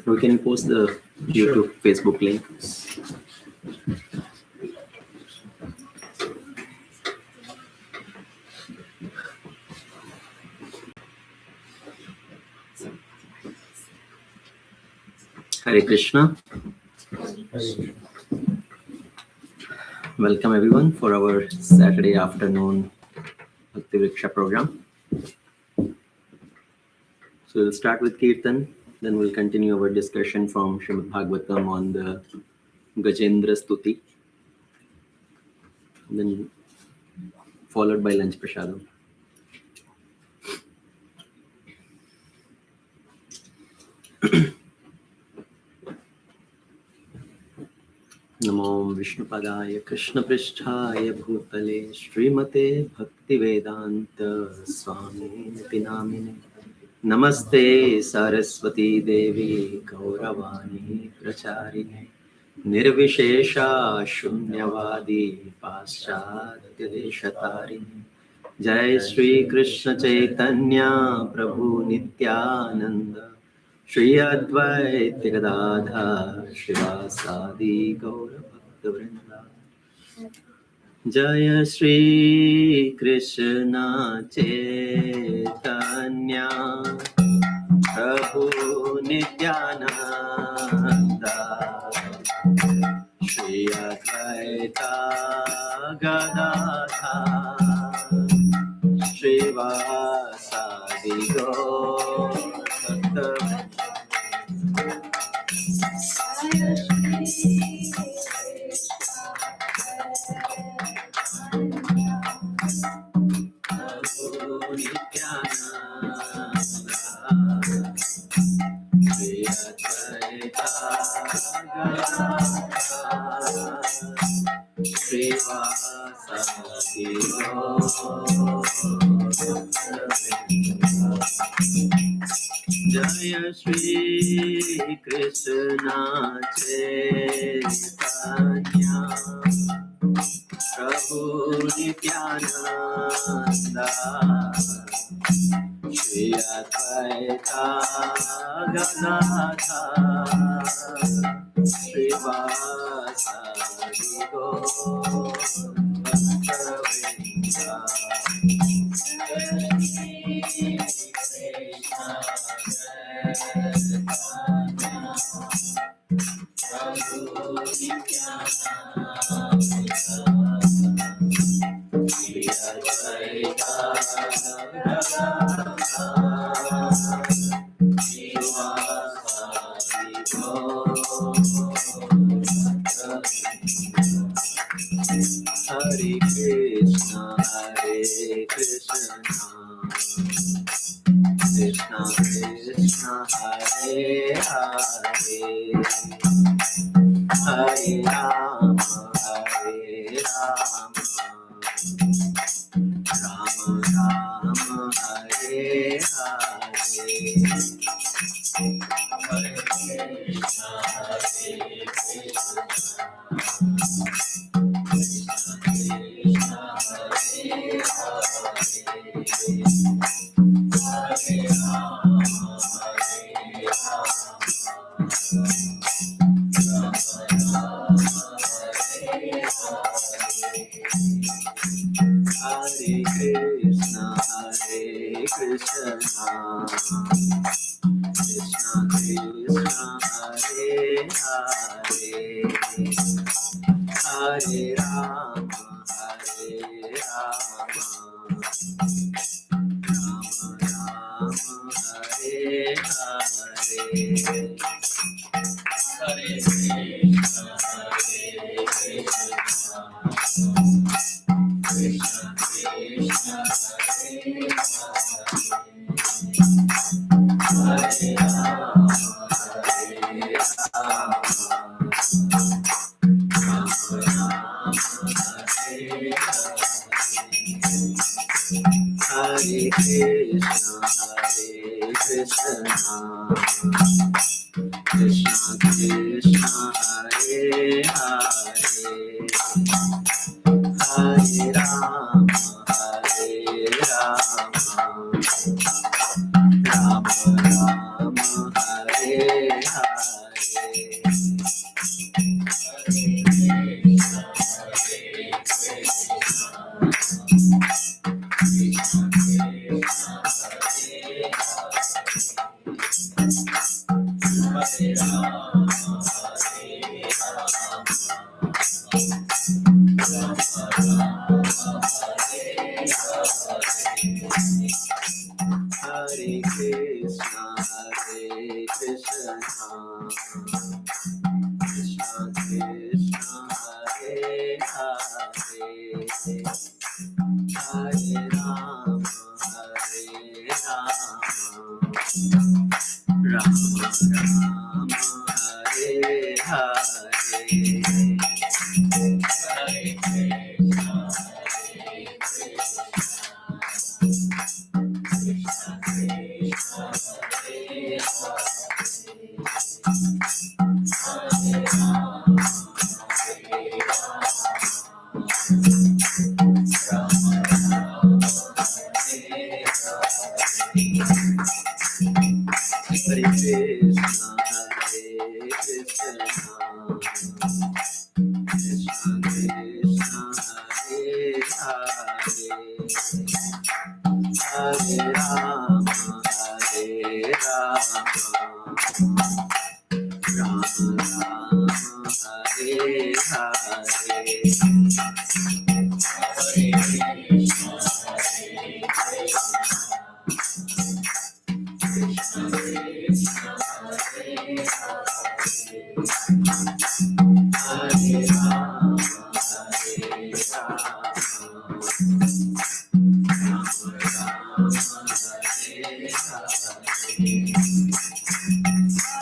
We can post the YouTube, Facebook link. Hare Krishna. Welcome everyone for our Saturday afternoon Bhakti Vriksha program. So we'll start with Kirtan, then we'll continue our discussion from Srimad Bhagavatam on the Gajendra Stuti, then followed by lunch prasadam. Namo Vishnupadaya Krishna Pristhaya Bhutale Srimate Bhaktivedanta Swami Namine Namaste Saraswati Devi Gauravani Pracharine Nirvishesha Shunyavadi Paschadya Deshatarine Jai Shri Krishna Chaitanya Prabhu Nityananda Shri Advaita Gadadhar Shivasadi Gaura Bhakta Vrinda Jaya Shri Krishna Chaitanya Prabhu Nityananda Shri Advaita Gadadhar Shivasadi Gaura Bhakta Vrinda Jaya Shri Krishna Chaitanya Prabhu Nityananda Shri Advaita Gadadhar Srivasadi Gaura Bhakta Vrinda Hare Krishna, Krishna Krishna, Hare Hare, Hare Rama, Rama Rama, Hare Hare. Hare Krishna, Krishna Krishna, Hare Hare, Hare Rama, Rama Rama, Hare Hare. Hare Krishna, Krishna Krishna, Hare Hare, Hare Rama, Hare Krishna, Krishna Krishna, Hare Hare, Hare Rama, Rama Rama, Hare Krishna, Hare Krishna, Krishna Krishna, Hare Hare, Hare Rama, Hare Rama, Rama Rama, Hare Hare. Hare Krishna, Hare Krishna, Krishna Krishna, Hare Hare, Hare Rama, Hare Rama, Rama Rama, Hare Hare.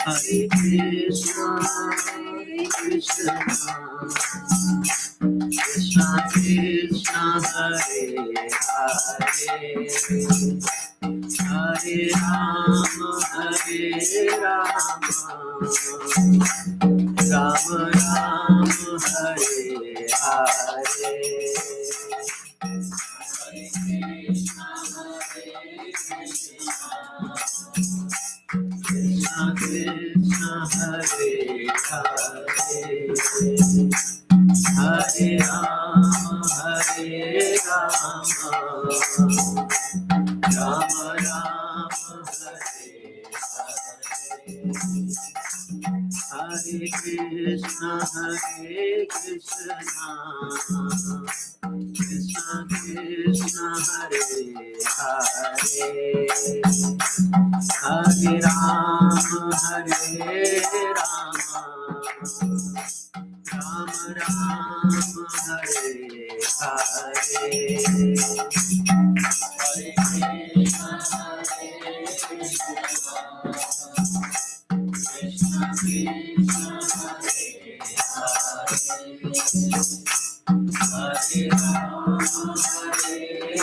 Hare Krishna, Hare Krishna, Krishna Krishna, Hare Hare, Hare Rama, Hare Rama, Rama Rama, Hare Hare. Krishna Krishna, Hare Hare, Hare Rama, Hare Rama, Rama Rama, Hare Hare. Hare Krishna, Hare Krishna, Krishna Krishna, Hare Hare, Hare Rama, Hare Rama, Rama Rama, Hare Hare. Hare Krishna, Hare Krishna, Krishna Krishna, Hare Hare,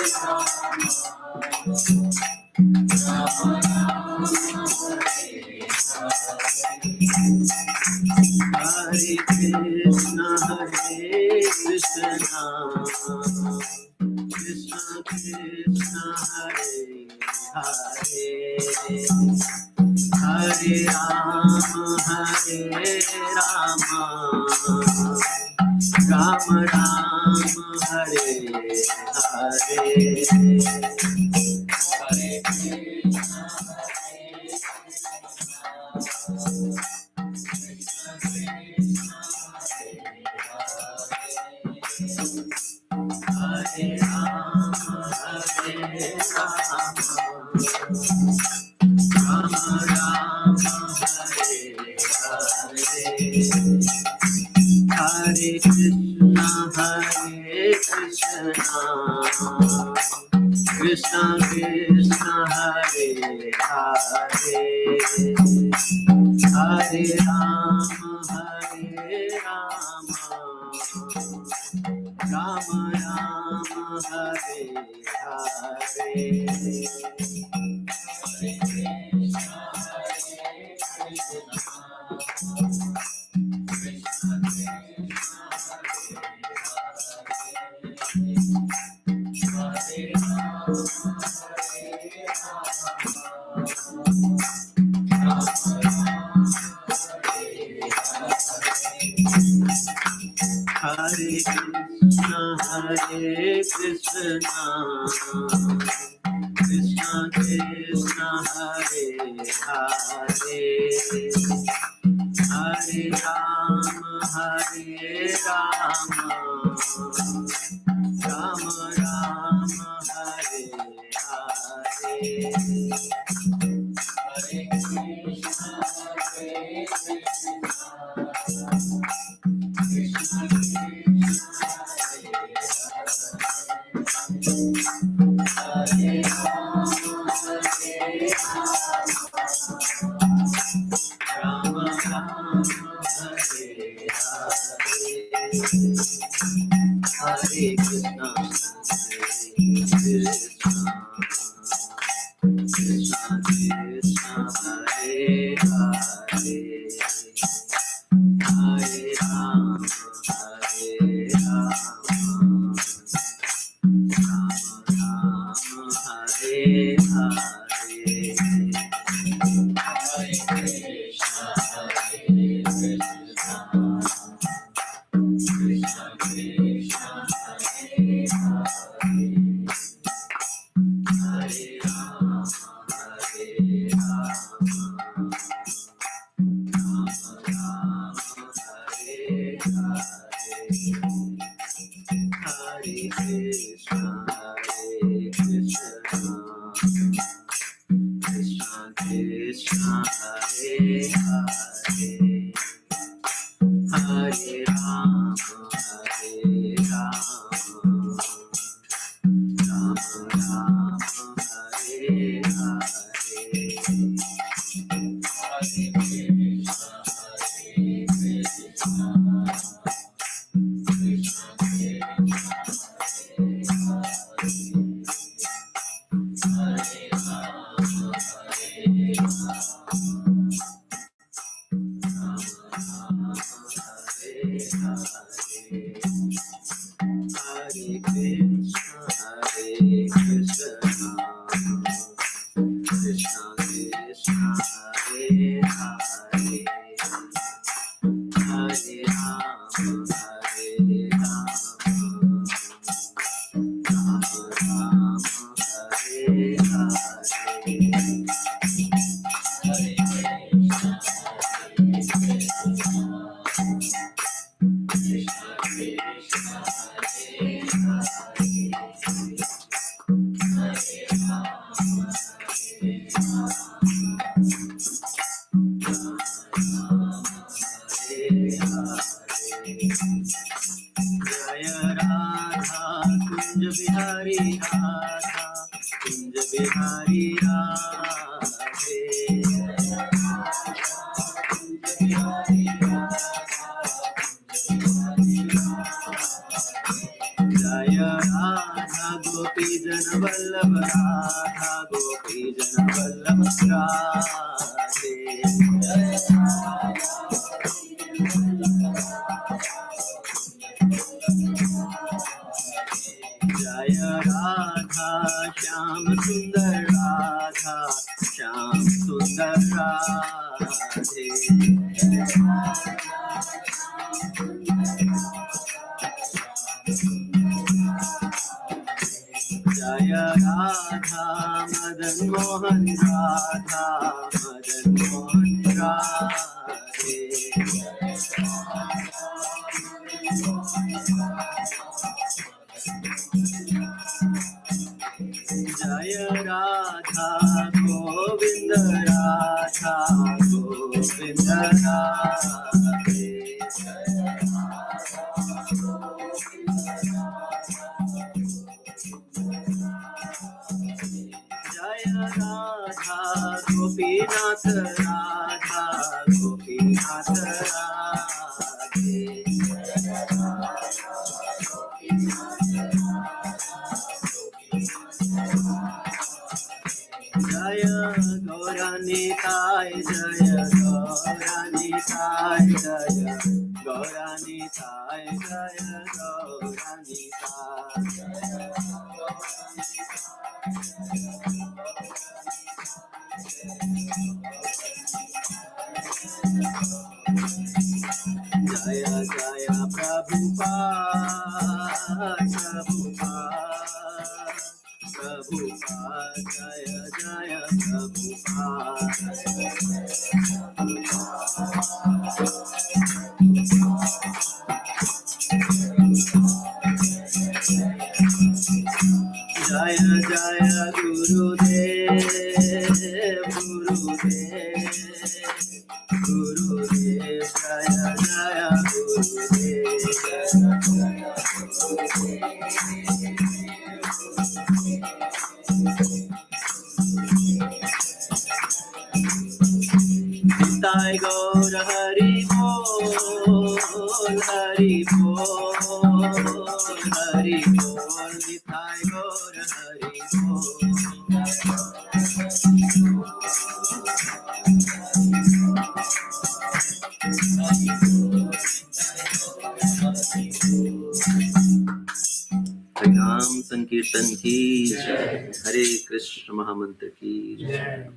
Hare Rama, Hare Rama, Rama Rama, Hare Hare. Hare Krishna, Hare Krishna, Krishna Krishna, Hare Hare, Hare Rama, Hare Rama, Rama Rama, Hare Hare. Hare Krishna, Hare Rama, Hare Rama, Rama Rama, Hare Hare. Hare Krishna, Hare Krishna, Krishna Krishna, Hare Hare, Hare Rama, Hare Rama, Rama Rama, Hare Hare. Hare Krishna, Hare Krishna, Krishna Krishna, Hare Hare, Hare Rama, Hare Rama, Rama Rama, Hare Hare. Krishna, Hare Hare, Hare Rama, Hare Rama, Rama Rama, Hare Hare. नाम संकीर्तन की जय, हरे कृष्ण महामंत्र की जय,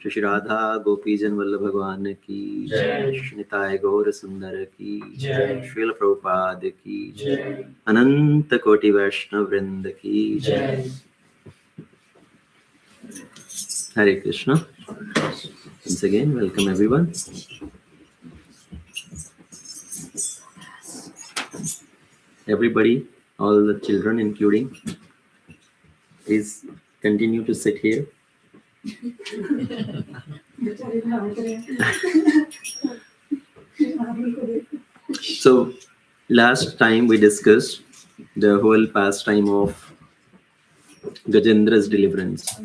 श्री राधा गोपीजन वल्लभ भगवान की जय, श्री निताय गौर सुंदर की जय, श्रील प्रभुपाद की जय, अनंत कोटि वैष्णव वृंद की जय। Hare Krishna. Once again, welcome everyone. Everybody, all the children including, please continue to sit here So last time we discussed the whole pastime of Gajendra's deliverance,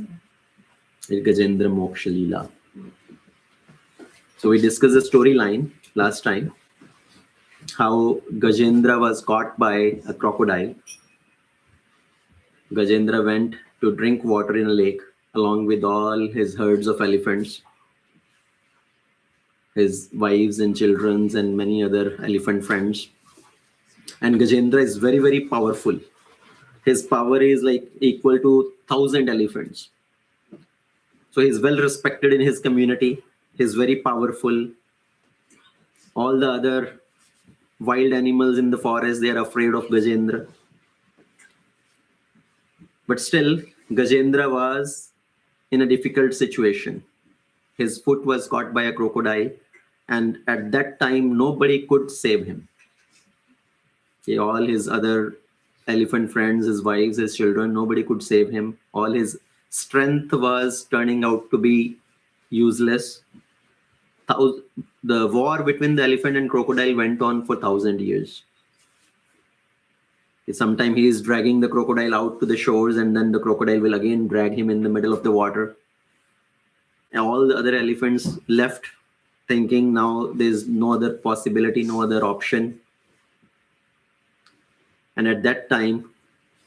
Gajendra Moksha Leela. So we discussed the storyline last time, how Gajendra was caught by a crocodile. Gajendra went to drink water in a lake along with all his herds of elephants, his wives and children, and many other elephant friends. And Gajendra is very, very powerful. His power is like equal to 1,000 elephants. So he's well respected in his community. He's very powerful. All the other wild animals in the forest, they are afraid of Gajendra. But still, Gajendra was in a difficult situation. His foot was caught by a crocodile, and at that time, nobody could save him. All his other elephant friends, his wives, his children, nobody could save him. All his strength was turning out to be useless. The war between the elephant and crocodile went on for 1,000 years. Sometimes he is dragging the crocodile out to the shores, and then the crocodile will again drag him in the middle of the water. And all the other elephants left thinking now there's no other possibility, no other option. And at that time,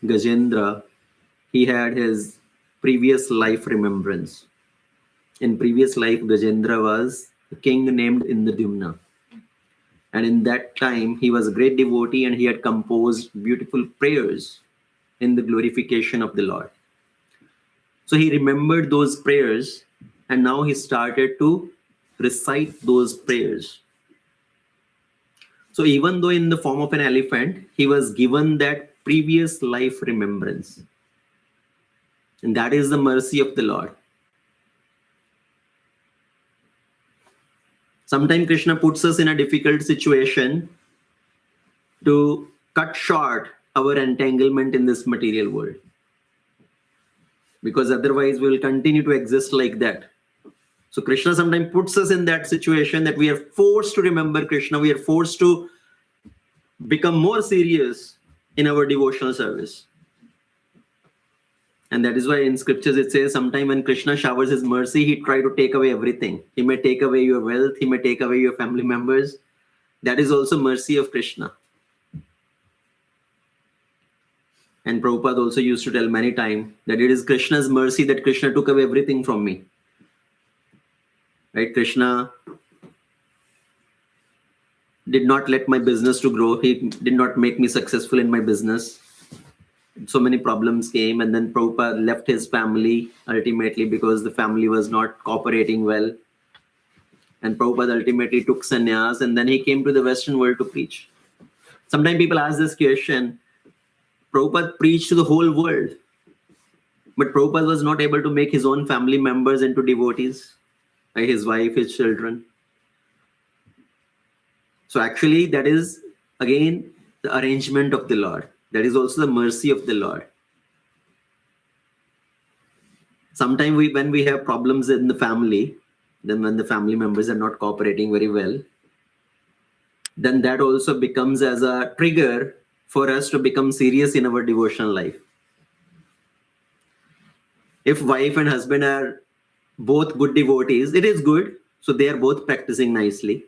Gajendra, he had his previous life remembrance. In previous life, Gajendra was a king named Indradyumna. And in that time, he was a great devotee and he had composed beautiful prayers in the glorification of the Lord. So he remembered those prayers and now he started to recite those prayers. So even though in the form of an elephant, he was given that previous life remembrance. And that is the mercy of the Lord. Sometimes Krishna puts us in a difficult situation to cut short our entanglement in this material world. Because otherwise we will continue to exist like that. So Krishna sometimes puts us in that situation that we are forced to remember Krishna. We are forced to become more serious in our devotional service. And that is why in scriptures it says sometime when Krishna showers his mercy, he tries to take away everything. He may take away your wealth. He may take away your family members. That is also mercy of Krishna. And Prabhupada also used to tell many times that it is Krishna's mercy that Krishna took away everything from me. Right? Krishna did not let my business to grow. He did not make me successful in my business. So many problems came, and then Prabhupada left his family ultimately because the family was not cooperating well. And Prabhupada ultimately took sannyas, and then he came to the Western world to preach. Sometimes people ask this question, Prabhupada preached to the whole world, but Prabhupada was not able to make his own family members into devotees, like his wife, his children. So actually that is again the arrangement of the Lord. That is also the mercy of the Lord. Sometimes when we have problems in the family, then when the family members are not cooperating very well, then that also becomes as a trigger for us to become serious in our devotional life. If wife and husband are both good devotees, it is good. So they are both practicing nicely.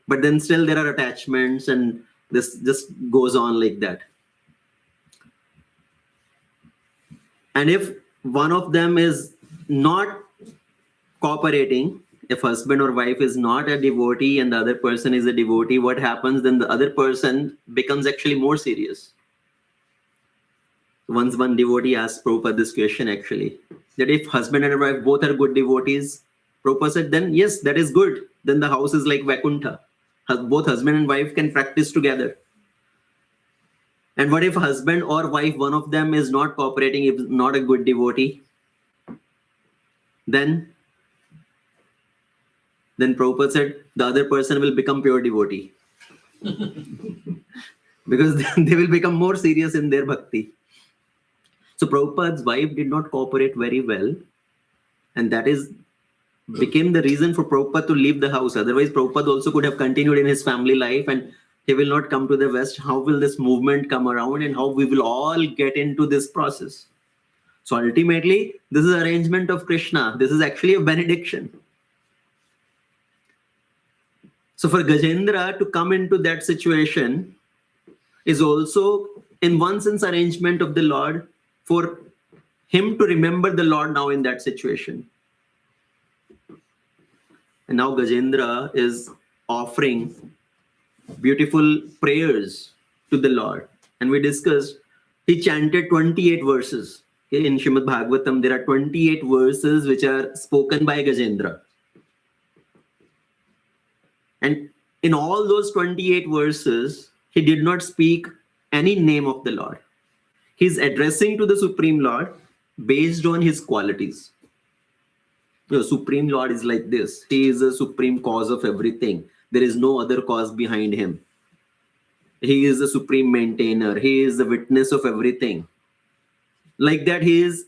But then still there are attachments and this just goes on like that. And if one of them is not cooperating, if husband or wife is not a devotee and the other person is a devotee, what happens? Then the other person becomes actually more serious. Once one devotee asked Prabhupada this question actually, that if husband and wife both are good devotees, Prabhupada said, then yes, that is good. Then the house is like Vaikuntha. Both husband and wife can practice together. And what if husband or wife, one of them is not cooperating, if not a good devotee? Then Prabhupada said, the other person will become pure devotee. Because they will become more serious in their bhakti. So Prabhupada's wife did not cooperate very well. And that became the reason for Prabhupada to leave the house. Otherwise, Prabhupada also could have continued in his family life, and he will not come to the West. How will this movement come around, and how we will all get into this process? So ultimately, this is arrangement of Krishna. This is actually a benediction. So for Gajendra to come into that situation is also, in one sense, arrangement of the Lord for him to remember the Lord now in that situation. And now Gajendra is offering beautiful prayers to the Lord. And we discussed, he chanted 28 verses. Okay, in Srimad Bhagavatam, there are 28 verses which are spoken by Gajendra. And in all those 28 verses, he did not speak any name of the Lord. He's addressing to the Supreme Lord based on his qualities. The Supreme Lord is like this. He is the supreme cause of everything. There is no other cause behind him. He is the supreme maintainer. He is the witness of everything. Like that, he is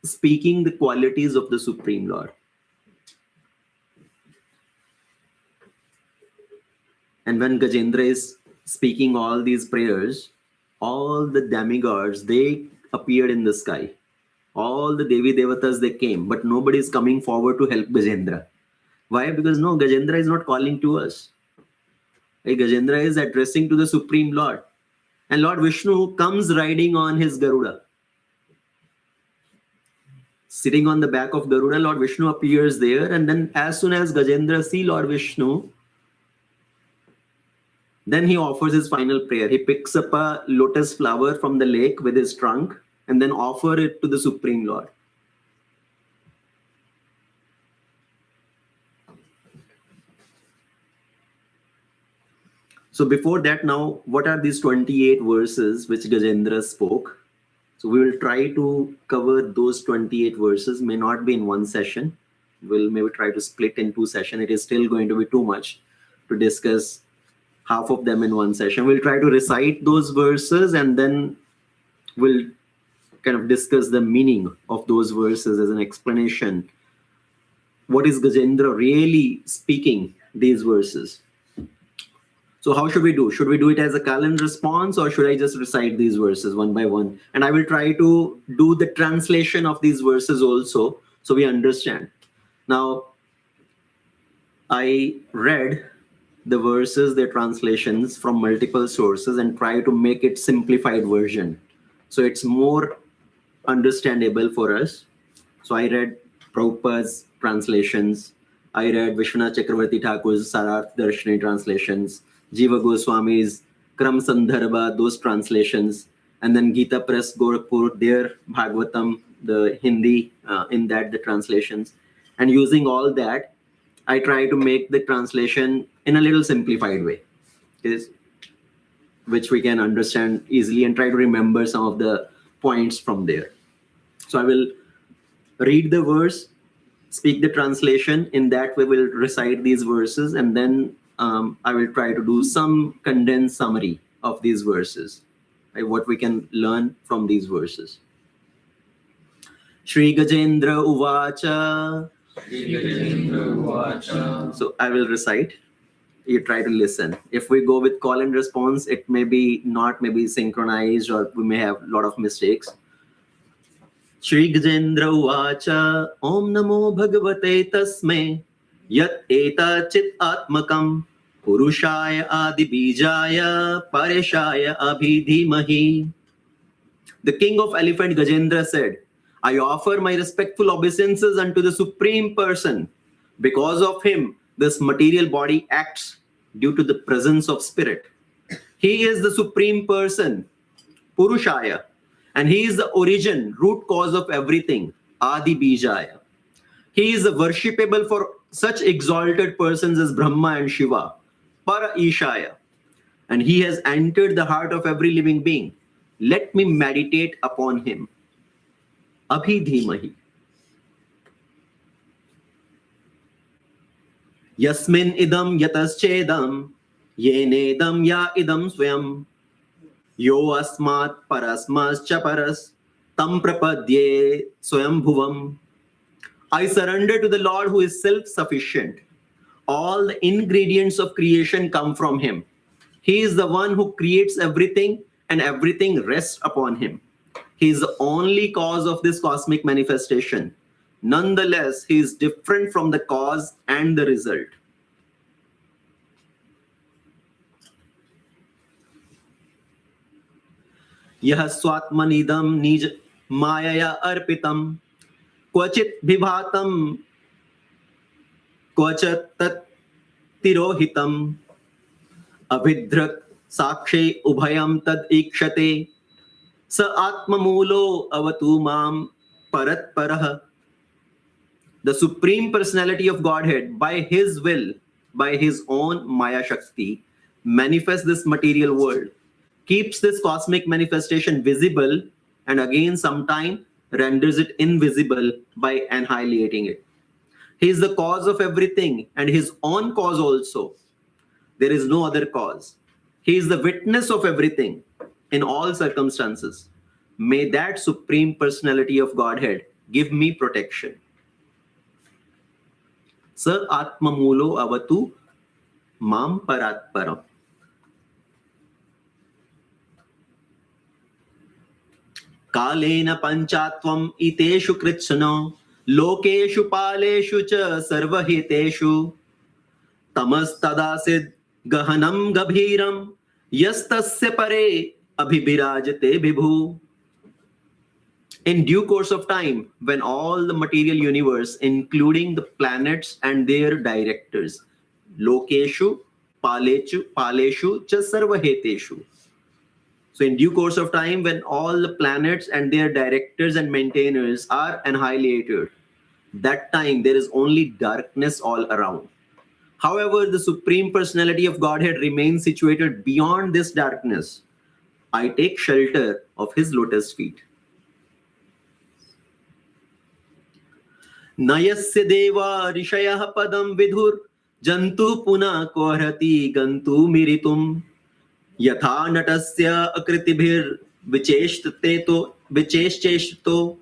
speaking the qualities of the Supreme Lord. And when Gajendra is speaking all these prayers, all the demigods, they appeared in the sky. All the Devi Devatas, they came, but nobody is coming forward to help Gajendra. Why? Because no, Gajendra is not calling to us. Gajendra is addressing to the Supreme Lord. And Lord Vishnu comes riding on his Garuda. Sitting on the back of Garuda, Lord Vishnu appears there. And then as soon as Gajendra sees Lord Vishnu, then he offers his final prayer. He picks up a lotus flower from the lake with his trunk and then offer it to the Supreme Lord. So before that, now, what are these 28 verses which Gajendra spoke? So we will try to cover those 28 verses. May not be in one session. We'll maybe try to split in two sessions. It is still going to be too much to discuss half of them in one session. We'll try to recite those verses and then we'll kind of discuss the meaning of those verses as an explanation. What is Gajendra really speaking these verses? So how should we do? Should we do it as a call and response, or should I just recite these verses one by one? And I will try to do the translation of these verses also, so we understand. Now, I read the verses, their translations from multiple sources and try to make it simplified version. So it's more understandable for us. So I read Prabhupada's translations. I read Vishwanath Chakravarti Thakur's Sararth Darshini translations, Jiva Goswami's Kram Sandarbha, those translations, and then Gita Press Gorakhpur, their Bhagavatam, the Hindi, in that the translations. And using all that, I try to make the translation in a little simplified way, which we can understand easily and try to remember some of the points from there. So I will read the verse, speak the translation. In that way, we'll recite these verses, and then I will try to do some condensed summary of these verses, right, what we can learn from these verses. Shri Gajendra Uvacha. So I will recite. You try to listen. If we go with call and response, it may be not maybe synchronized, or we may have a lot of mistakes. Shri Gajendra Uvacha. Om Namo Bhagavate Tasme Yat Eta Chit Atmakam Purushaya Adi Bijaya Pareshaya Abhidhimahi. The king of elephant Gajendra said, I offer my respectful obeisances unto the Supreme Person. Because of him, this material body acts due to the presence of spirit. He is the Supreme Person, Purushaya, and he is the origin, root cause of everything, Adi Bijaya. He is worshipable for such exalted persons as Brahma and Shiva, Para Ishaya, and he has entered the heart of every living being. Let me meditate upon him. Abhidhimahi. Yasmin idam yataschedam yenedam ya idam swayam yo asmat parasmascha paras tam prapadye swayam bhuvam I surrender to the Lord who is self-sufficient. All the ingredients of creation come from him. He is the one who creates everything, and everything rests upon him. He is the only cause of this cosmic manifestation. Nonetheless, he is different from the cause and the result. यह स्वात्मनिदं निज मायया अर्पितं क्वचित् विभातं क्वचित् तत् तिरोहितम् अभिद्रक् साक्षे उभयं तद् ईक्षते स आत्ममूलो अवतु मां परत्परः. The Supreme Personality of Godhead, by his will, by his own Maya Shakti, manifests this material world, keeps this cosmic manifestation visible, and again sometime renders it invisible by annihilating it. He is the cause of everything and his own cause also. There is no other cause. He is the witness of everything in all circumstances. May that Supreme Personality of Godhead give me protection. Sa atma mulo avatu mam paratparam. Kalena panchatvam iteshu kritsana lokeshu paleshu cha sarvahiteshu tamastadasid gahanam gabhiram yastasya pare abhibirajate vibhu. In due course of time, when all the material universe, including the planets and their directors, lokeshu paleshu cha sarvaheteshu. So in due course of time, when all the planets and their directors and maintainers are annihilated, that time there is only darkness all around. However, the Supreme Personality of Godhead remains situated beyond this darkness. I take shelter of his lotus feet. Nayasya deva rishayah padam vidhur jantu puna kohrati gantu miritum yatha natasya akritibhir vicheshtateto vicheshcheshto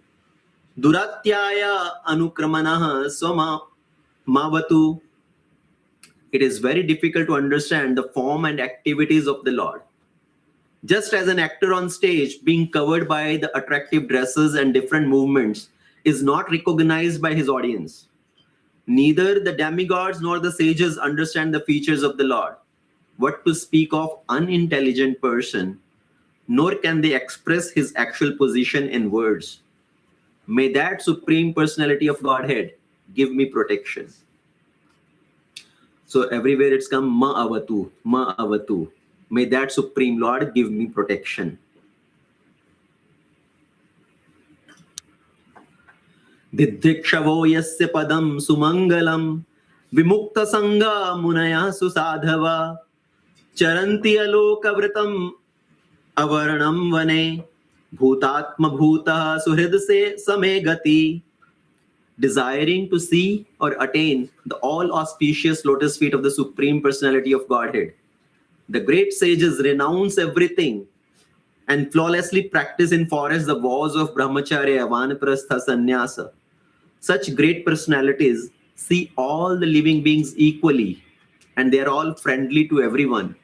duratyaya anukramanah swama mavatu. It is very difficult to understand the form and activities of the Lord. Just as an actor on stage being covered by the attractive dresses and different movements is not recognized by his audience, neither the demigods nor the sages understand the features of the Lord. What to speak of unintelligent person, nor can they express his actual position in words. May that Supreme Personality of Godhead give me protection. So everywhere it's come ma avatu, ma avatu. May that Supreme Lord give me protection. Didhikshavo yasya padam sumangalam vimukta sangha munaya susadhava charanti alokavritam avaranam vane bhutatma bhutah suhridse same gati. Desiring to see or attain the all-auspicious lotus feet of the Supreme Personality of Godhead, the great sages renounce everything and flawlessly practice in forest the vows of brahmacharya, vanaprastha, sannyasa. Such great personalities see all the living beings equally, and they are all friendly to everyone.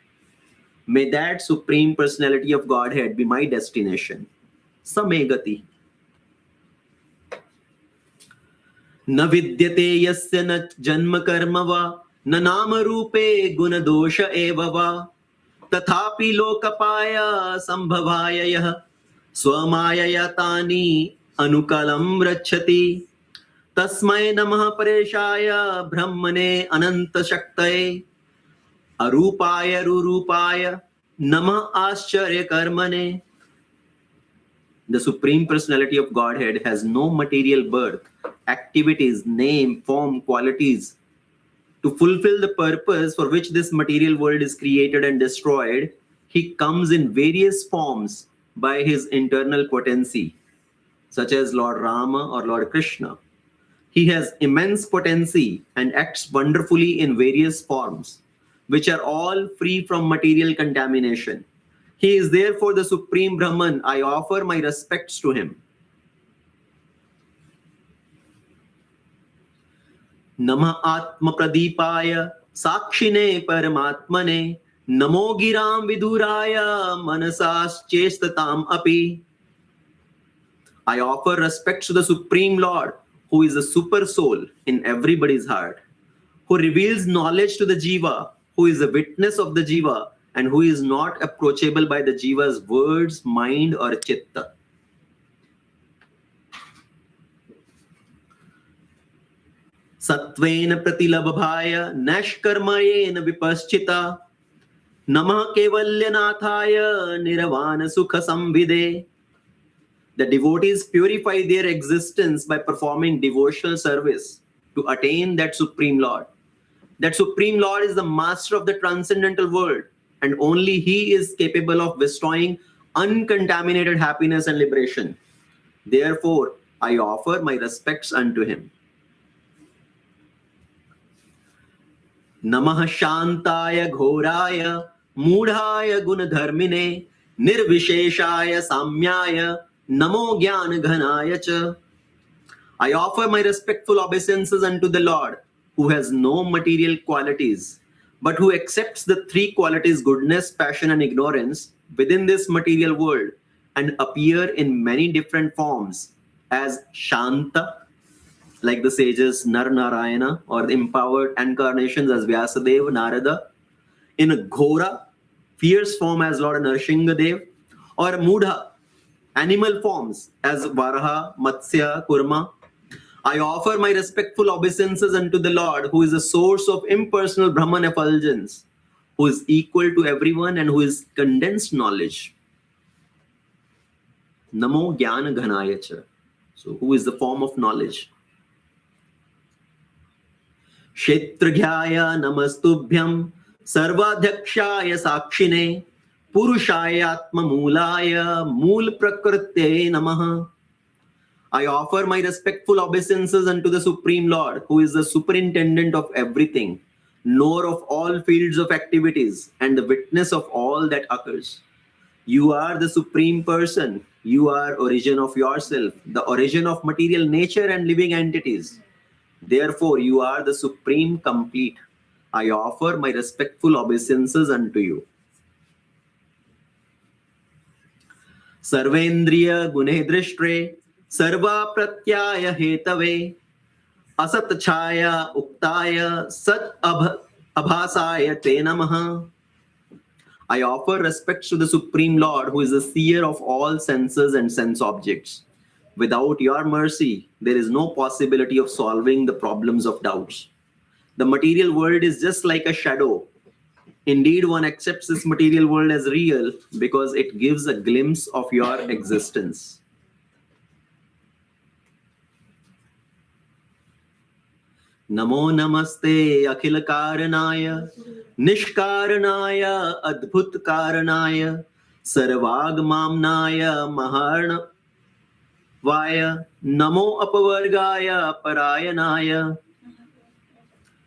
May that Supreme Personality of Godhead be my destination. Samegati. न विद्यते यस्य न जन्म कर्म वा न नाम रूपे गुण दोष एव वा तथापि लोकपाय संभवाय यः स्वमायया तानि अनुकलं रक्षति तस्मै नमः परेशाय ब्रह्मणे अनंत शक्तये अरूपाय रुरूपाय नमः आश्चर्य कर्मणे. The Supreme Personality of Godhead has no material birth, activities, name, form, qualities. To fulfill the purpose for which this material world is created and destroyed, he comes in various forms by his internal potency, such as Lord Rama or Lord Krishna. He has immense potency and acts wonderfully in various forms, which are all free from material contamination. He is therefore the Supreme Brahman. I offer my respects to him. Namah Atma Pradipaya Sakshine Paramatmane Namo Giram Viduraya Manasas Chestatam Api. I offer respects to the Supreme Lord, who is the super soul in everybody's heart, who reveals knowledge to the Jiva, who is the witness of the Jiva, and who is not approachable by the Jiva's words, mind, or chitta. Satvena pratilabhaya nashkarmayena vipaschita namah kevalyanathaya niravana sukha samvide. The devotees purify their existence by performing devotional service to attain that Supreme Lord. That Supreme Lord is the master of the transcendental world, and only He is capable of bestowing uncontaminated happiness and liberation. Therefore, I offer my respects unto Him. Namah Shantaya Ghoraya Mudhaya Gunadharmine Nirvisheshaya Samyaya Namo Jnana Ghanaya Cha. I offer my respectful obeisances unto the Lord, who has no material qualities, but who accepts the three qualities goodness, passion, and ignorance within this material world and appear in many different forms as Shanta, like the sages Nar Narayana, or the empowered incarnations as Vyasadeva, Narada, in a Ghora, fierce form as Lord Narsinghadev, or Mudha, animal forms as Varaha, Matsya, Kurma. I offer my respectful obeisances unto the Lord, who is the source of impersonal Brahman effulgence, who is equal to everyone and who is condensed knowledge. Namo Jnana Ghanaya Cha. So, who is the form of knowledge? Kshetrajaya Namastubhyam Sarvadhyakshaya Sakshine Purushaya Atma Mulaya Mool Prakrite Namaha. I offer my respectful obeisances unto the Supreme Lord, who is the superintendent of everything, knower of all fields of activities, and the witness of all that occurs. You are the Supreme Person. You are origin of yourself, the origin of material nature and living entities. Therefore, you are the Supreme Complete. I offer my respectful obeisances unto you. Sarvendriya Gunedrishtre Sarva Pratyaya Hetave Asat Chaya Uktaya Sat Abhasaya Te Namaha. I offer respects to the Supreme Lord, who is the seer of all senses and sense objects. Without your mercy, there is no possibility of solving the problems of doubts. The material world is just like a shadow. Indeed, one accepts this material world as real because it gives a glimpse of your existence. Namo Namaste Akhila Karanaya Nishkaranaya Adbhut Karanaya Sarvagmamnaya Maharna Vaya Namo Apavargaya Parayanaya.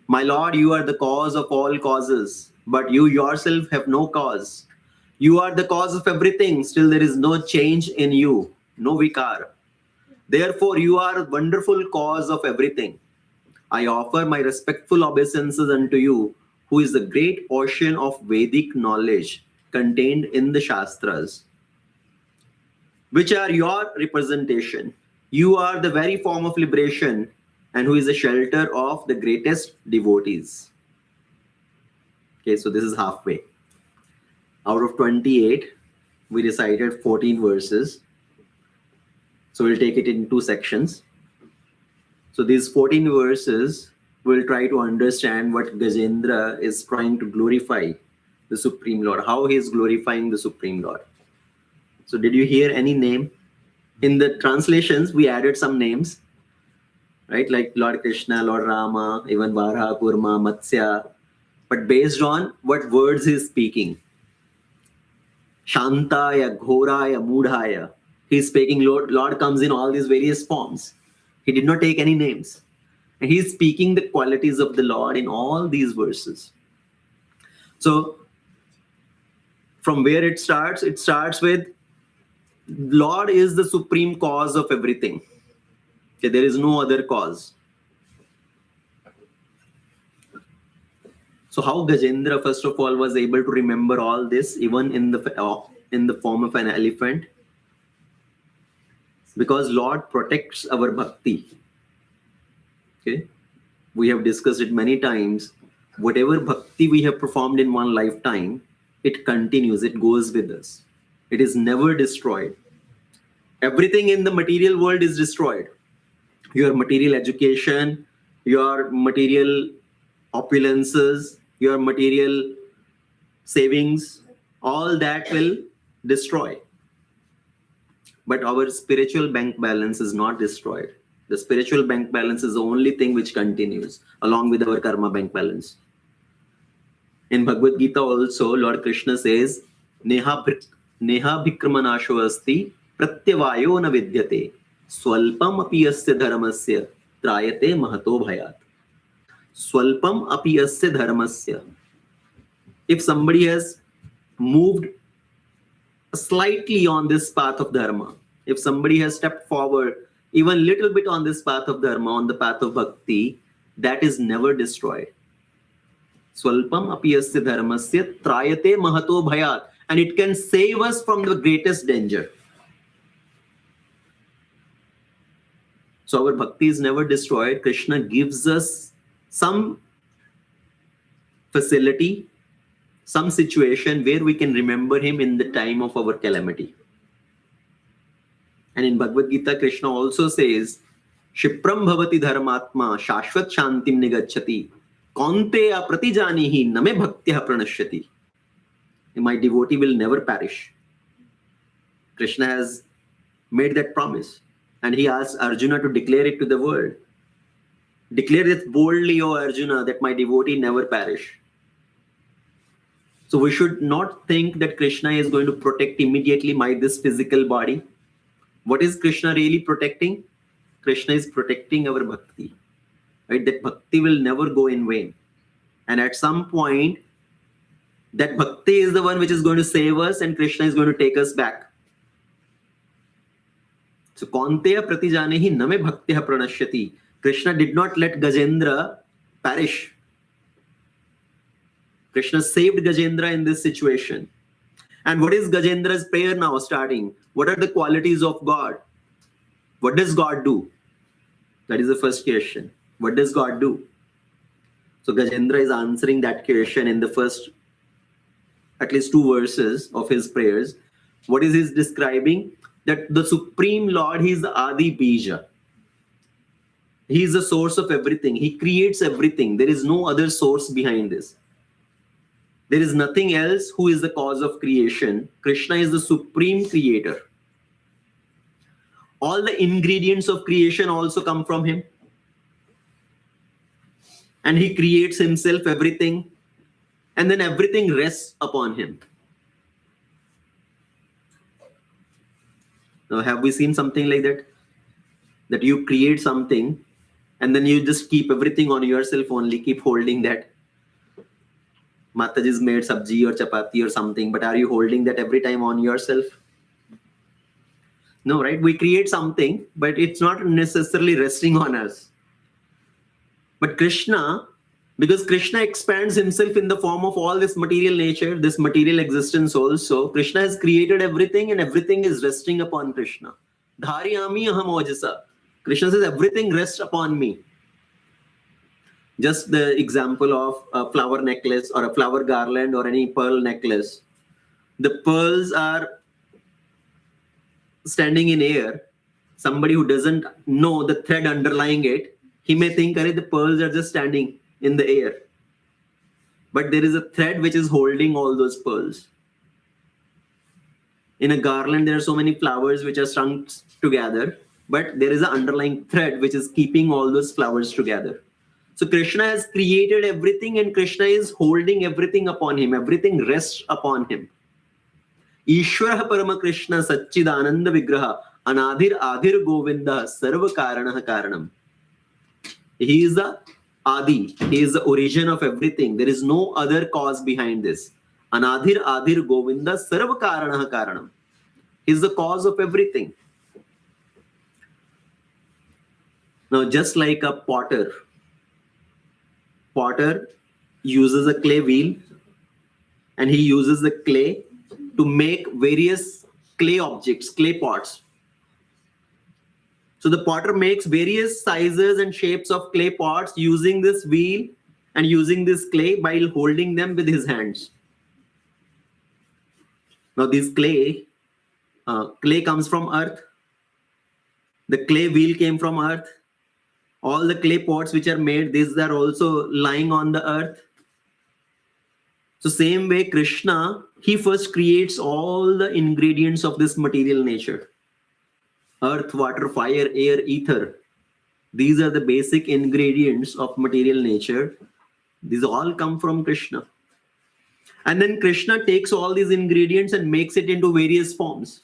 My Lord, you are the cause of all causes, but you yourself have no cause. You are the cause of everything, still there is no change in you, no vikar. Therefore, you are a wonderful cause of everything. I offer my respectful obeisances unto you, who is the great ocean of Vedic knowledge contained in the Shastras, which are your representation. You are the very form of liberation and who is the shelter of the greatest devotees. Okay, so this is halfway. Out of 28, we recited 14 verses. So we'll take it in two sections. So these 14 verses will try to understand what Gajendra is trying to glorify the Supreme Lord, how he is glorifying the Supreme Lord. So did you hear any name? In the translations, we added some names, right? Like Lord Krishna, Lord Rama, even Varaha, Kurma, Matsya. But based on what words he is speaking. Shantaya, Ghoraya, Mudhaya. He's speaking, Lord comes in all these various forms. He did not take any names. And he's speaking the qualities of the Lord in all these verses. So, from where it starts with, Lord is the supreme cause of everything. Okay, there is no other cause. So how Gajendra, first of all, was able to remember all this, even in the form of an elephant? Because Lord protects our bhakti. Okay, we have discussed it many times. Whatever bhakti we have performed in one lifetime, it continues, it goes with us. It is never destroyed. Everything in the material world is destroyed. Your material education, your material opulences, your material savings, all that will destroy. But our spiritual bank balance is not destroyed. The spiritual bank balance is the only thing which continues along with our karma bank balance. In Bhagavad Gita also, Lord Krishna says, Neha bhikramanasho asti pratyavayo na vidyate swalpam api asya dharmasya trayate mahato bhayat. Swalpam api asya dharmasya. If somebody has moved slightly on this path of dharma, if somebody has stepped forward even little bit on this path of dharma, on the path of bhakti, that is never destroyed. Swalpam api asya dharmasya trayate mahato bhayat, and it can save us from the greatest danger. So our bhakti is never destroyed. Krishna gives us some facility, some situation where we can remember him in the time of our calamity. And in Bhagavad Gita, Krishna also says, Shipram bhavati dharmatma shashvat shantim nigacchati kaunteya pratijanihi name bhaktya pranashyati. My devotee will never perish. Krishna has made that promise. And he asks Arjuna to declare it to the world. Declare it boldly, O Arjuna, that my devotee never perish. So we should not think that Krishna is going to protect immediately this physical body. What is Krishna really protecting? Krishna is protecting our bhakti. Right? That bhakti will never go in vain. And at some point, that bhakti is the one which is going to save us, and Krishna is going to take us back. So, Kaunteya pratijanehi name bhaktya pranashyati. Krishna did not let Gajendra perish. Krishna saved Gajendra in this situation. And what is Gajendra's prayer now starting? What are the qualities of God? What does God do? That is the first question. What does God do? So Gajendra is answering that question in the first, at least 2 verses of his prayers. What is he describing? That the Supreme Lord, he is the Adi Bija. He is the source of everything. He creates everything. There is no other source behind this. There is nothing else who is the cause of creation. Krishna is the supreme creator. All the ingredients of creation also come from him. And he creates himself everything. And then everything rests upon him. Now, have we seen something like that? That you create something and then you just keep everything on yourself only, keep holding that. Mataji's made sabji or chapati or something, but are you holding that every time on yourself? No, right? We create something, but it's not necessarily resting on us. But Krishna, because Krishna expands himself in the form of all this material nature, this material existence also, Krishna has created everything and everything is resting upon Krishna. Dhariyami aham ojasa. Krishna says everything rests upon me. Just the example of a flower necklace or a flower garland or any pearl necklace. The pearls are standing in air. Somebody who doesn't know the thread underlying it, he may think, the pearls are just standing in the air. But there is a thread which is holding all those pearls. In a garland, there are so many flowers which are strung together, but there is an underlying thread which is keeping all those flowers together. So Krishna has created everything and Krishna is holding everything upon him. Everything rests upon him. Ishvara Parama Krishna Satchidananda Vigraha Anadhir Adhir Govinda Sarva Karanaha Karanam. He is the Adi. He is the origin of everything. There is no other cause behind this. Anadhir Adhir Govinda Sarva Karanaha Karanam. He is the cause of everything. Now, just like a potter uses a clay wheel, and he uses the clay to make various clay objects, clay pots. So the potter makes various sizes and shapes of clay pots using this wheel and using this clay while holding them with his hands. Now this clay comes from earth. The clay wheel came from earth. All the clay pots which are made, these are also lying on the earth. So same way Krishna, he first creates all the ingredients of this material nature. Earth, water, fire, air, ether. These are the basic ingredients of material nature. These all come from Krishna. And then Krishna takes all these ingredients and makes it into various forms.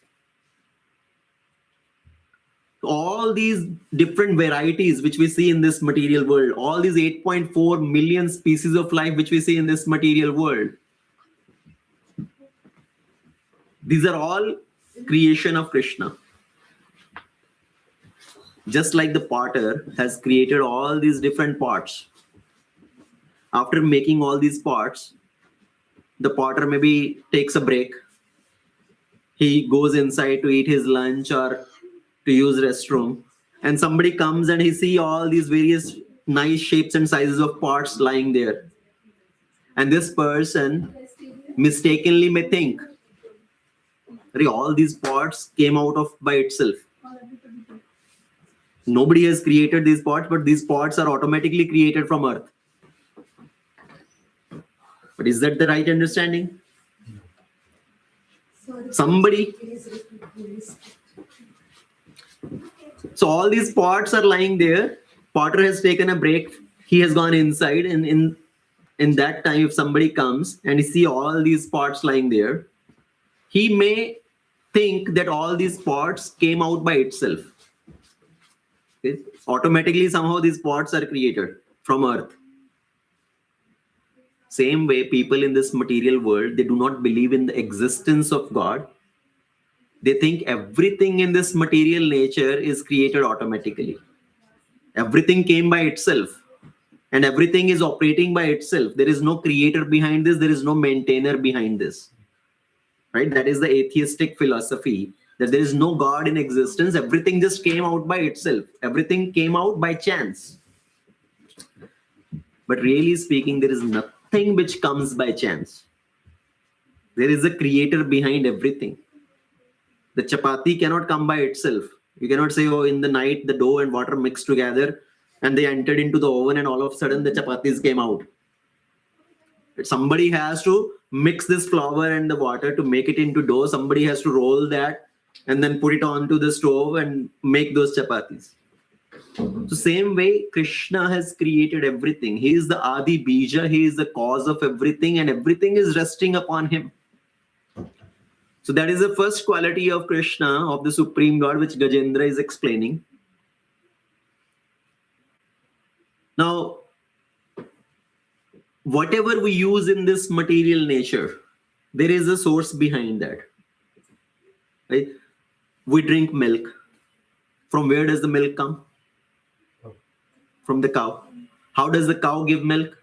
All these different varieties which we see in this material world, all these 8.4 million species of life which we see in this material world, these are all creation of Krishna. Just like the potter has created all these different pots. After making all these pots, the potter maybe takes a break. He goes inside to eat his lunch or to use restroom, and somebody comes and he see all these various nice shapes and sizes of pots lying there, and this person mistakenly may think, all these pots came out of by itself. Nobody has created these pots, but these pots are automatically created from earth. But is that the right understanding? Somebody. So all these pots are lying there. Potter has taken a break. He has gone inside, and in that time, if somebody comes and he see all these pots lying there, he may think that all these pots came out by itself. Okay? Automatically, somehow these pots are created from earth. Same way, people in this material world, they do not believe in the existence of God. They think everything in this material nature is created automatically. Everything came by itself, and everything is operating by itself. There is no creator behind this. There is no maintainer behind this. Right? That is the atheistic philosophy, that there is no God in existence. Everything just came out by itself. Everything came out by chance. But really speaking, there is nothing which comes by chance. There is a creator behind everything. The chapati cannot come by itself. You cannot say, oh, in the night, the dough and water mixed together and they entered into the oven and all of a sudden the chapatis came out. Somebody has to mix this flour and the water to make it into dough. Somebody has to roll that and then put it onto the stove and make those chapatis. So same way, Krishna has created everything. He is the Adi Bija. He is the cause of everything, and everything is resting upon him. So that is the first quality of Krishna, of the Supreme God, which Gajendra is explaining. Now, whatever we use in this material nature, there is a source behind that. Right? We drink milk. From where does the milk come? From the cow. How does the cow give milk?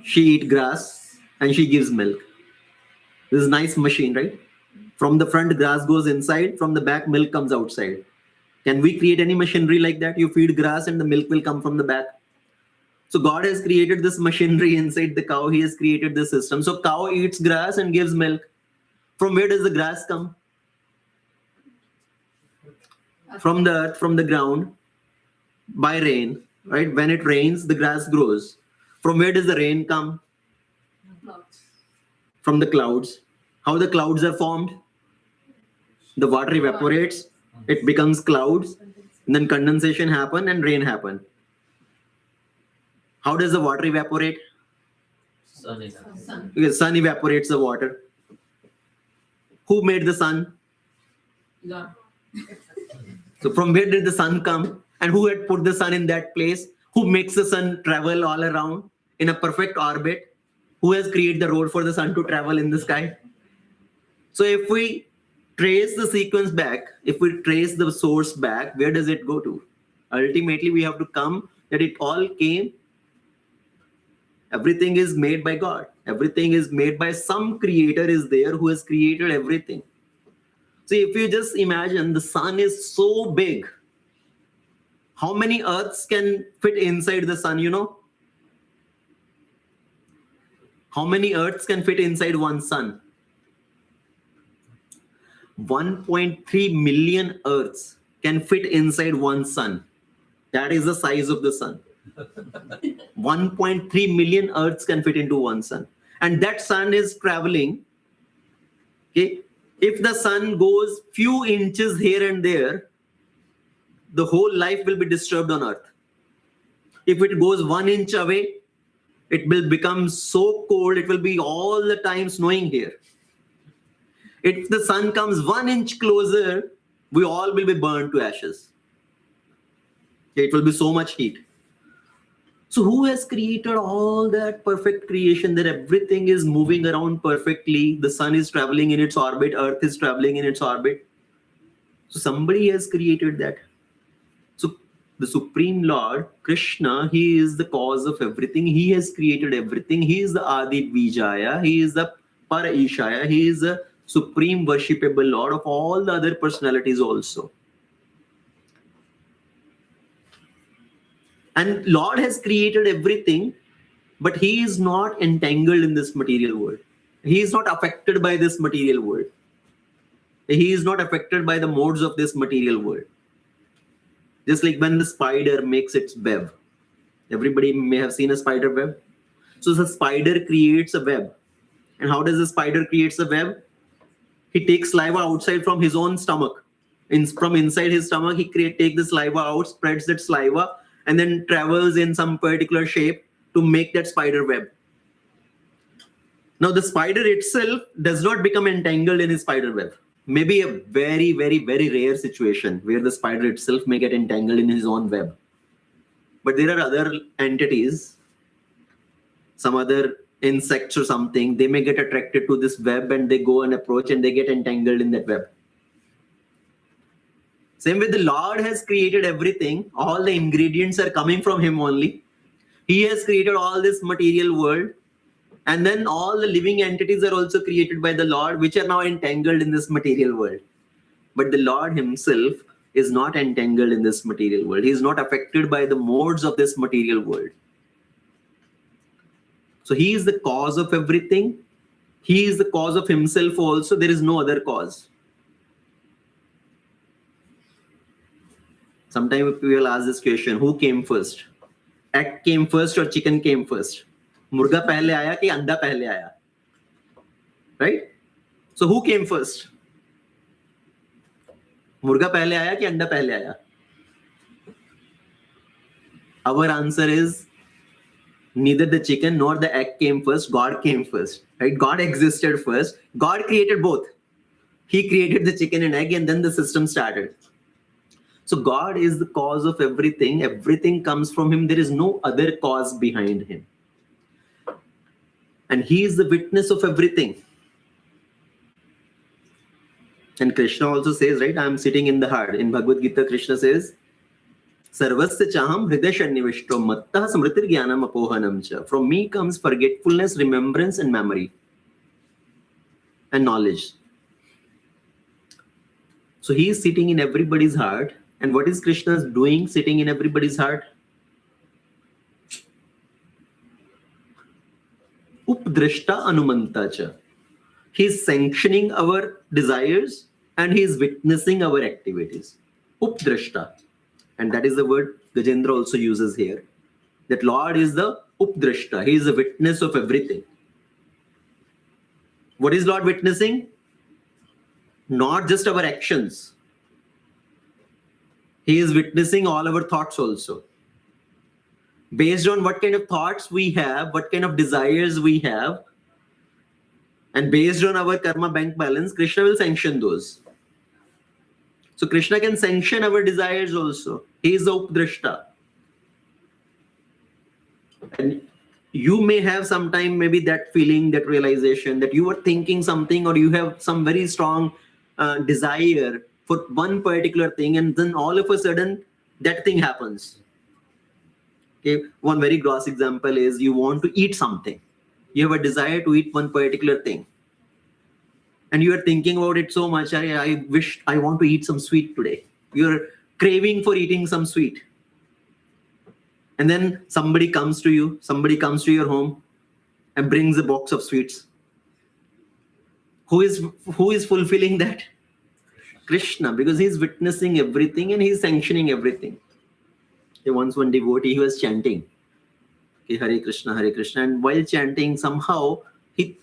She eats grass and she gives milk. This is a nice machine, right? From the front, grass goes inside. From the back, milk comes outside. Can we create any machinery like that? You feed grass and the milk will come from the back. So God has created this machinery inside the cow. He has created the system. So cow eats grass and gives milk. From where does the grass come? From the earth, from the ground, by rain, right? When it rains, the grass grows. From where does the rain come? From the clouds. How the clouds are formed? The water evaporates, it becomes clouds, and then condensation happen and rain happen. How does the water evaporate? Sun. Because sun evaporates the water. Who made the sun? God. So from where did the sun come? And who had put the sun in that place? Who makes the sun travel all around in a perfect orbit? Who has created the road for the sun to travel in the sky? So if we trace the sequence back, if we trace the source back, where does it go to? Ultimately, we have to come that it all came Everything is made by God. Everything is made by some creator is there who has created everything. So if you just imagine the sun is so big, how many earths can fit inside the sun, you know? How many earths can fit inside one sun? 1.3 million earths can fit inside one sun. That is the size of the sun. 1.3 million earths can fit into one sun. And that sun is traveling. Okay? If the sun goes few inches here and there, the whole life will be disturbed on earth. If it goes 1 inch away, it will become so cold, it will be all the time snowing here. If the sun comes 1 inch closer, we all will be burned to ashes. It will be so much heat. So who has created all that perfect creation that everything is moving around perfectly? The sun is traveling in its orbit, earth is traveling in its orbit. So somebody has created that. So the Supreme Lord, Krishna, he is the cause of everything. He has created everything. He is the Adi Vijaya. He is the Para Ishaya. He is the supreme worshipable Lord of all the other personalities also. And Lord has created everything, but he is not entangled in this material world. He is not affected by this material world. He is not affected by the modes of this material world. Just like when the spider makes its web. Everybody may have seen a spider web. So the spider creates a web. And how does the spider creates a web? He takes saliva outside from his own stomach. From inside his stomach, he takes the saliva out, spreads that saliva, and then travels in some particular shape to make that spider web. Now the spider itself does not become entangled in his spider web. Maybe a very, very, very rare situation where the spider itself may get entangled in his own web. But there are other entities, some other insects or something, they may get attracted to this web and they go and approach and they get entangled in that web. Same way, the Lord has created everything. All the ingredients are coming from him only. He has created all this material world. And then all the living entities are also created by the Lord, which are now entangled in this material world. But the Lord himself is not entangled in this material world. He is not affected by the modes of this material world. So he is the cause of everything. He is the cause of himself also. There is no other cause. Sometimes we will ask this question, who came first? Egg came first or chicken came first? Murga pehle aaya ki anda pehle aaya? Right? So who came first? Murga pehle aaya ki anda pehle aaya? Our answer is neither the chicken nor the egg came first. God came first. Right? God existed first. God created both. He created the chicken and egg and then the system started. So God is the cause of everything. Everything comes from him. There is no other cause behind him. And he is the witness of everything. And Krishna also says, right, I am sitting in the heart. In Bhagavad Gita, Krishna says, Sarvasya chaham hridashannivishto mattah smritir jnanam apohanam cha. From me comes forgetfulness, remembrance, and memory. And knowledge. So he is sitting in everybody's heart. And what is Krishna doing sitting in everybody's heart? Updrashta anumanta cha. He is sanctioning our desires and he is witnessing our activities. Updrashta. And that is the word Gajendra also uses here. That Lord is the Updrashta. He is the witness of everything. What is Lord witnessing? Not just our actions. He is witnessing all our thoughts also. Based on what kind of thoughts we have, what kind of desires we have, and based on our karma bank balance, Krishna will sanction those. So Krishna can sanction our desires also. He is the Updrashta. And you may have sometime maybe that feeling, that realization that you are thinking something or you have some very strong desire for one particular thing and then all of a sudden that thing happens. Okay, one very gross example is you want to eat something. You have a desire to eat one particular thing. And you are thinking about it so much. I wish I want to eat some sweet today. You're craving for eating some sweet. And then somebody comes to your home and brings a box of sweets. Who is fulfilling that? Krishna, because he's witnessing everything and he's sanctioning everything. Once one devotee, he was chanting, okay, Hare Krishna, and while chanting, somehow he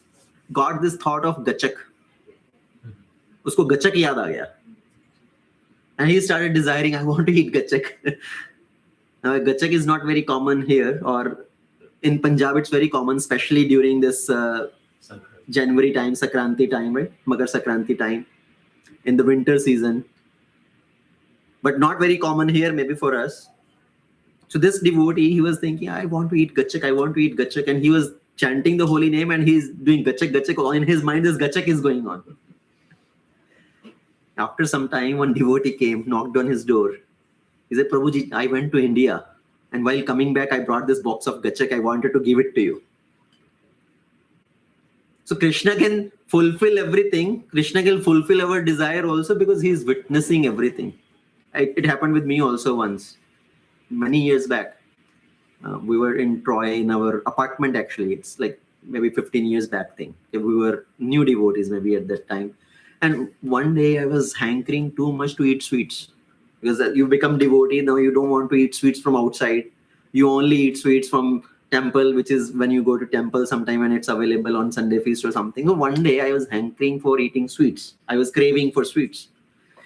got this thought of gachak. Usko gachak yaad aa gaya. And he started desiring, I want to eat gachak. Now, gachak is not very common here, or in Punjab it's very common, especially during this January time, Sakranti time, right? Makar Sakranti time, in the winter season. But not very common here, maybe for us. So this devotee, he was thinking, I want to eat gachak, and he was chanting the holy name and he's doing gachak. In his mind, this gachak is going on. After some time, one devotee came, knocked on his door. He said, Prabhuji, I went to India, and while coming back, I brought this box of gachak. I wanted to give it to you. So Krishna can fulfill everything. Krishna can fulfill our desire also because he is witnessing everything. It happened with me also once, many years back. We were in Troy in our apartment, actually. It's like maybe 15 years back thing. We were new devotees maybe at that time. And one day I was hankering too much to eat sweets. Because you become devotee, now you don't want to eat sweets from outside. You only eat sweets from temple, which is when you go to temple sometime when it's available on Sunday feast or something. So one day I was hankering for eating sweets. I was craving for sweets.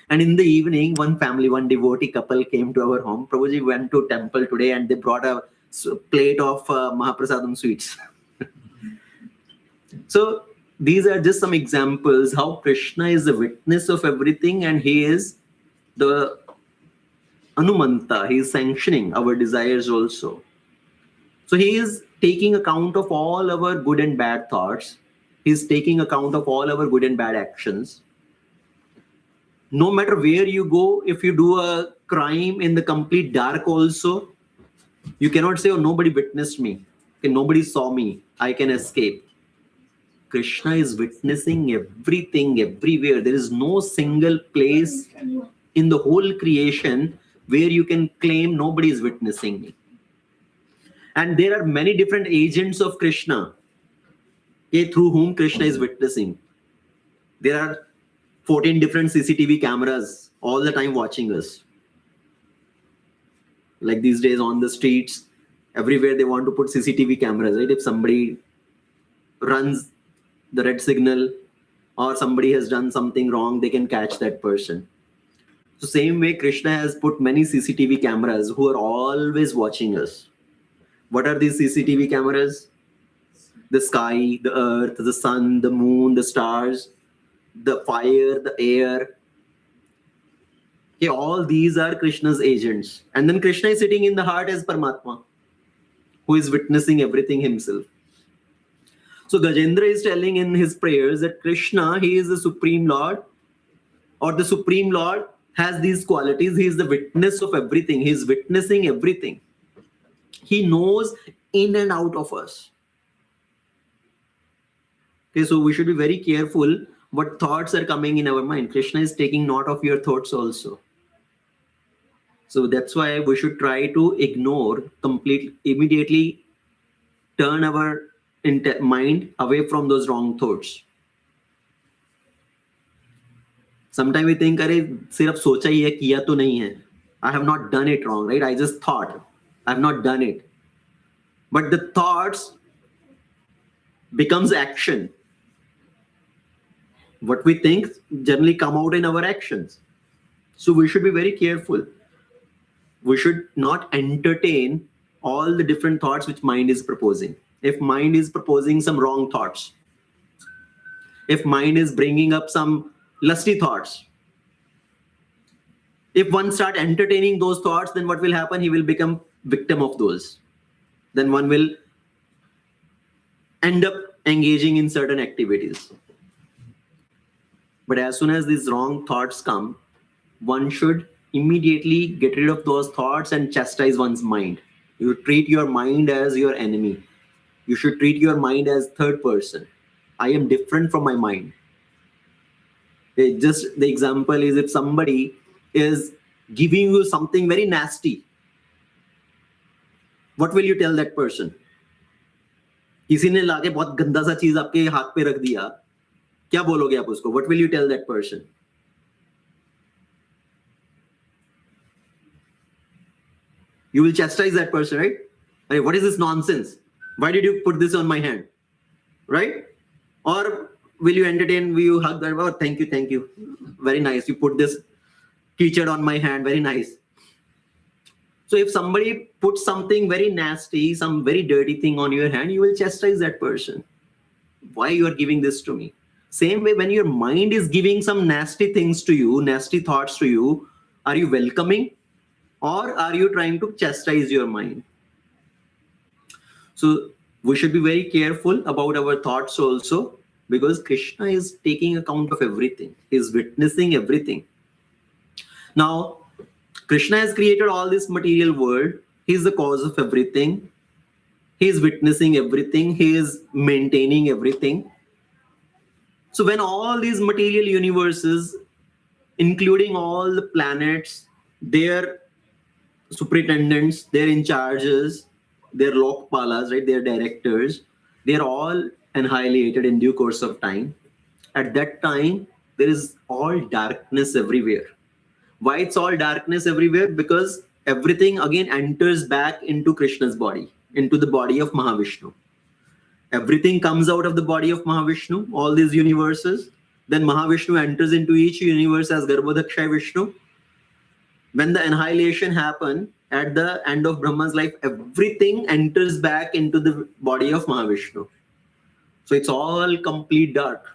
And in the evening, one devotee couple came to our home. Prabhuji went to temple today and they brought a plate of Mahaprasadam sweets. So these are just some examples how Krishna is the witness of everything and he is the Anumanta. He is sanctioning our desires also. So he is taking account of all our good and bad thoughts. He is taking account of all our good and bad actions. No matter where you go, if you do a crime in the complete dark also, you cannot say, oh, nobody witnessed me. Okay, nobody saw me. I can escape. Krishna is witnessing everything, everywhere. There is no single place in the whole creation where you can claim nobody is witnessing me. And there are many different agents of Krishna, okay, through whom Krishna is witnessing. There are 14 different CCTV cameras all the time watching us. Like these days on the streets, everywhere they want to put CCTV cameras, right? If somebody runs the red signal or somebody has done something wrong, they can catch that person. So same way, Krishna has put many CCTV cameras who are always watching us. What are these CCTV cameras? The sky, the earth, the sun, the moon, the stars, the fire, the air. Okay, all these are Krishna's agents. And then Krishna is sitting in the heart as Paramatma, who is witnessing everything himself. So Gajendra is telling in his prayers that Krishna, he is the Supreme Lord, or the Supreme Lord has these qualities. He is the witness of everything. He is witnessing everything. He knows in and out of us. Okay, so we should be very careful what thoughts are coming in our mind. Krishna is taking note of your thoughts also. So that's why we should try to ignore immediately turn our mind away from those wrong thoughts. Sometimes we think, अरे सिर्फ सोचा ही है, किया तो नहीं है. I have not done it wrong, right? I just thought. I have not done it. But the thoughts becomes action. What we think generally come out in our actions. So we should be very careful. We should not entertain all the different thoughts which mind is proposing. If mind is proposing some wrong thoughts, if mind is bringing up some lusty thoughts, if one start entertaining those thoughts, then what will happen? He will become victim of those. Then one will end up engaging in certain activities. But as soon as these wrong thoughts come, one should immediately get rid of those thoughts and chastise one's mind. You treat your mind as your enemy. You should treat your mind as third person. I am different from my mind. Just the example is, if somebody is giving you something very nasty, what will you tell that person? किसी ने लाके बहुत गंदा सा चीज आपके हाथ पे रख दिया, क्या बोलोगे आप उसको? What will you tell that person? You will chastise that person, right? Hey, what is this nonsense? Why did you put this on my hand? Right? Or will you entertain? Will you hug that? Oh, thank you. Very nice. You put this t-shirt on my hand. Very nice. So if somebody puts something very nasty, some very dirty thing on your hand, you will chastise that person. Why you are giving this to me? Same way, when your mind is giving some nasty things to you, nasty thoughts to you, are you welcoming or are you trying to chastise your mind? So we should be very careful about our thoughts also, because Krishna is taking account of everything. He is witnessing everything. Now, Krishna has created all this material world. He is the cause of everything. He is witnessing everything. He is maintaining everything. So when all these material universes, including all the planets, their superintendents, their in charges, their lokpalas, right, their directors, they're all annihilated in due course of time. At that time, there is all darkness everywhere. Why it's all darkness everywhere? Because everything again enters back into Krishna's body, into the body of Mahavishnu. Everything comes out of the body of Mahavishnu, all these universes. Then Mahavishnu enters into each universe as Garbhodakshay Vishnu. When the annihilation happened at the end of Brahma's life, everything enters back into the body of Mahavishnu. So it's all complete dark.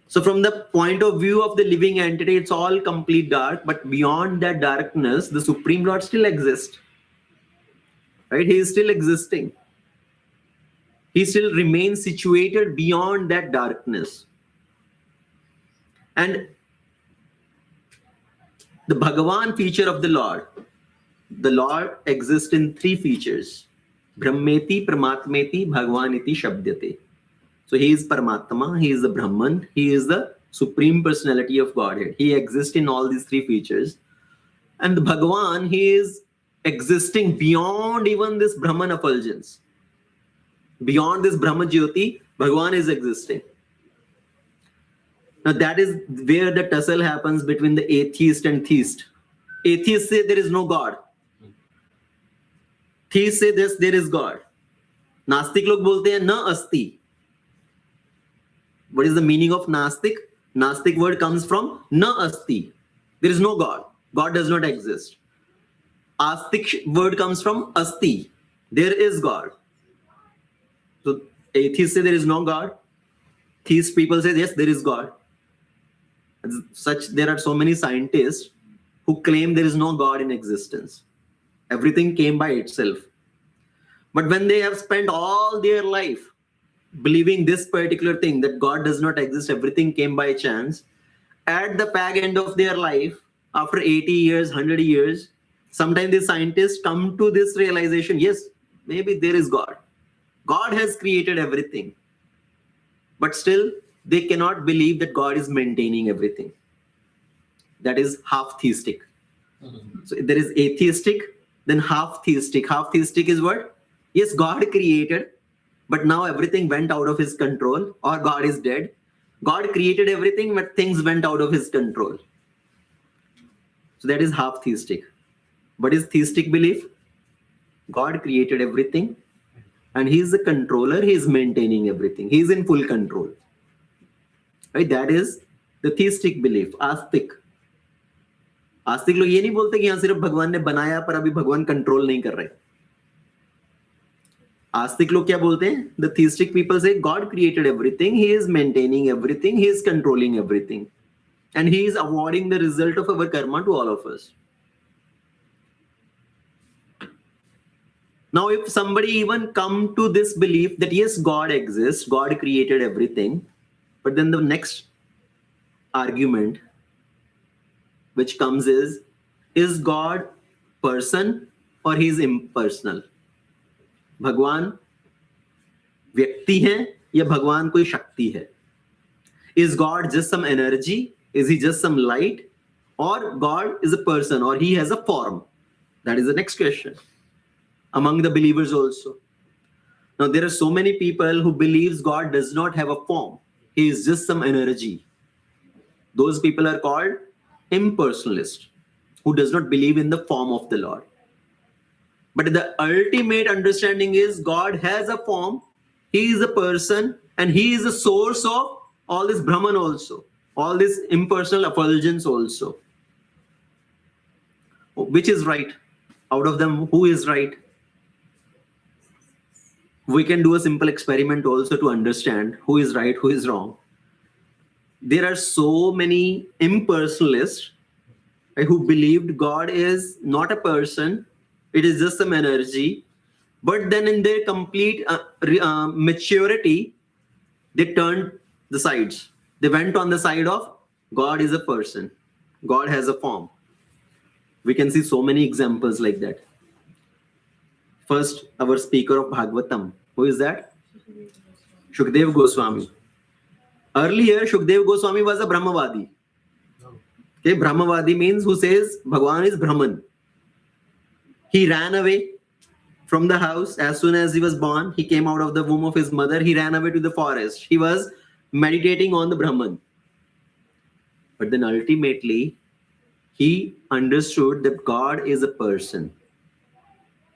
So from the point of view of the living entity, it's all complete dark. But beyond that darkness, the Supreme Lord still exists. Right? He is still existing. He still remains situated beyond that darkness. And the Bhagavan feature of the Lord exists in three features. Brahmeti, Paramatmeti, Bhagavaniti, Shabdyate. So he is Paramatma, he is the Brahman, he is the Supreme Personality of Godhead. He exists in all these three features. And the Bhagavan, he is existing beyond even this Brahman effulgence. Beyond this Brahma Jyoti, Bhagavan is existing. Now that is where the tussle happens between the atheist and theist. Atheists say there is no God. Theists say this, there is God. Nastik log bolte hain na asti. What is the meaning of Nastik? Nastik word comes from na asti. There is no God. God does not exist. Astik word comes from asti. There is God. So atheists say there is no God. Theist people say yes, there is God. There are so many scientists who claim there is no God in existence. Everything came by itself. But when they have spent all their life believing this particular thing, that God does not exist, everything came by chance, at the fag end of their life, after 80 years, 100 years, sometimes the scientists come to this realization, yes, maybe there is God. God has created everything. But still, they cannot believe that God is maintaining everything. That is half theistic. So there is atheistic, then half theistic. Half theistic is what? Yes, God created, but now everything went out of his control, or God is dead. God created everything, but things went out of his control. So that is half theistic. What is theistic belief? God created everything, and he is the controller, he is maintaining everything. He is in full control. Right? That is the theistic belief, आस्तिक. आस्तिक लोग ये नहीं बोलते कि यहाँ सिर्फ भगवान ने बनाया पर अभी भगवान कंट्रोल नहीं कर रहे. आस्तिक लोग क्या बोलते हैं? The theistic people say God created everything, he is maintaining everything, he is controlling everything, and he is awarding the result of our karma to all of us. Now, if somebody even come to this belief that yes, God exists, God created everything, but then the next argument which comes is God person or he is impersonal? भगवान व्यक्ति है या भगवान कोई शक्ति है? Is God just some energy? Is he just some light? Or God is a person, or he has a form? That is the next question. Among the believers also. Now there are so many people who believes God does not have a form. He is just some energy. Those people are called impersonalist, who does not believe in the form of the Lord. But the ultimate understanding is God has a form, he is a person, and he is the source of all this Brahman also, all this impersonal effulgence also. Which is right? Out of them, who is right? We can do a simple experiment also to understand who is right, who is wrong. There are so many impersonalists, right, who believed God is not a person, it is just some energy. But then in their complete maturity, they turned the sides. They went on the side of God is a person. God has a form. We can see so many examples like that. First, our speaker of Bhagavatam. Who is that? Shukdev Goswami. Earlier, Shukdev Goswami was a Brahmavadi. Okay, Brahmavadi means who says Bhagwan is Brahman. He ran away from the house as soon as he was born. He came out of the womb of his mother. He ran away to the forest. He was meditating on the Brahman. But then ultimately, he understood that God is a person.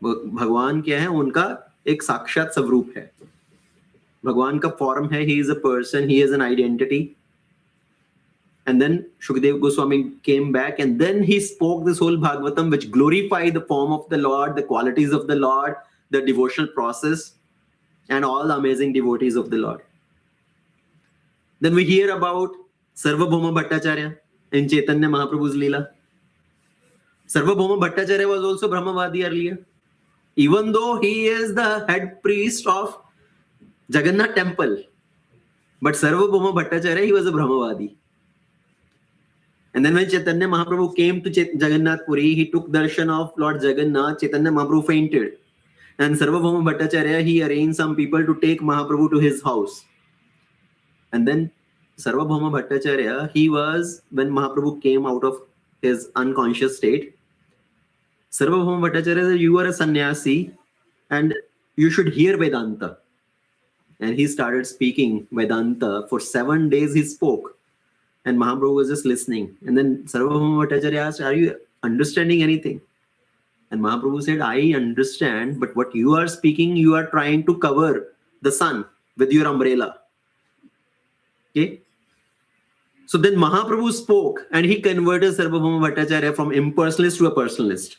भगवान क्या है? उनका एक साक्षात स्वरूप है. भगवान का फॉर्म है. He is a person. He is an identity. And then Shukdev Goswami came back and then he spoke this whole Bhagavatam which glorified the form of the Lord, the qualities of the Lord, the devotional process, and all the amazing devotees of the Lord. Then we hear about Sarvabhauma Bhattacharya in Chaitanya Mahaprabhu's Leela. Sarvabhauma Bhattacharya was also Brahmavadi earlier. Even though he is the head priest of Jagannath temple. But Sarvabhauma Bhattacharya, he was a Brahmavadi. And then when Chaitanya Mahaprabhu came to Jagannath Puri, he took darshan of Lord Jagannath. Chaitanya Mahaprabhu fainted. And Sarvabhauma Bhattacharya, he arranged some people to take Mahaprabhu to his house. And then Sarvabhauma Bhattacharya, he was, when Mahaprabhu came out of his unconscious state, Sarvabhauma Bhattacharya said, you are a sannyasi and you should hear Vedanta. And he started speaking Vedanta. For 7 days he spoke. And Mahaprabhu was just listening. And then Sarvabhauma Bhattacharya asked, are you understanding anything? And Mahaprabhu said, I understand, but what you are speaking, you are trying to cover the sun with your umbrella. Okay? So then Mahaprabhu spoke and he converted Sarvabhauma Bhattacharya from impersonalist to a personalist.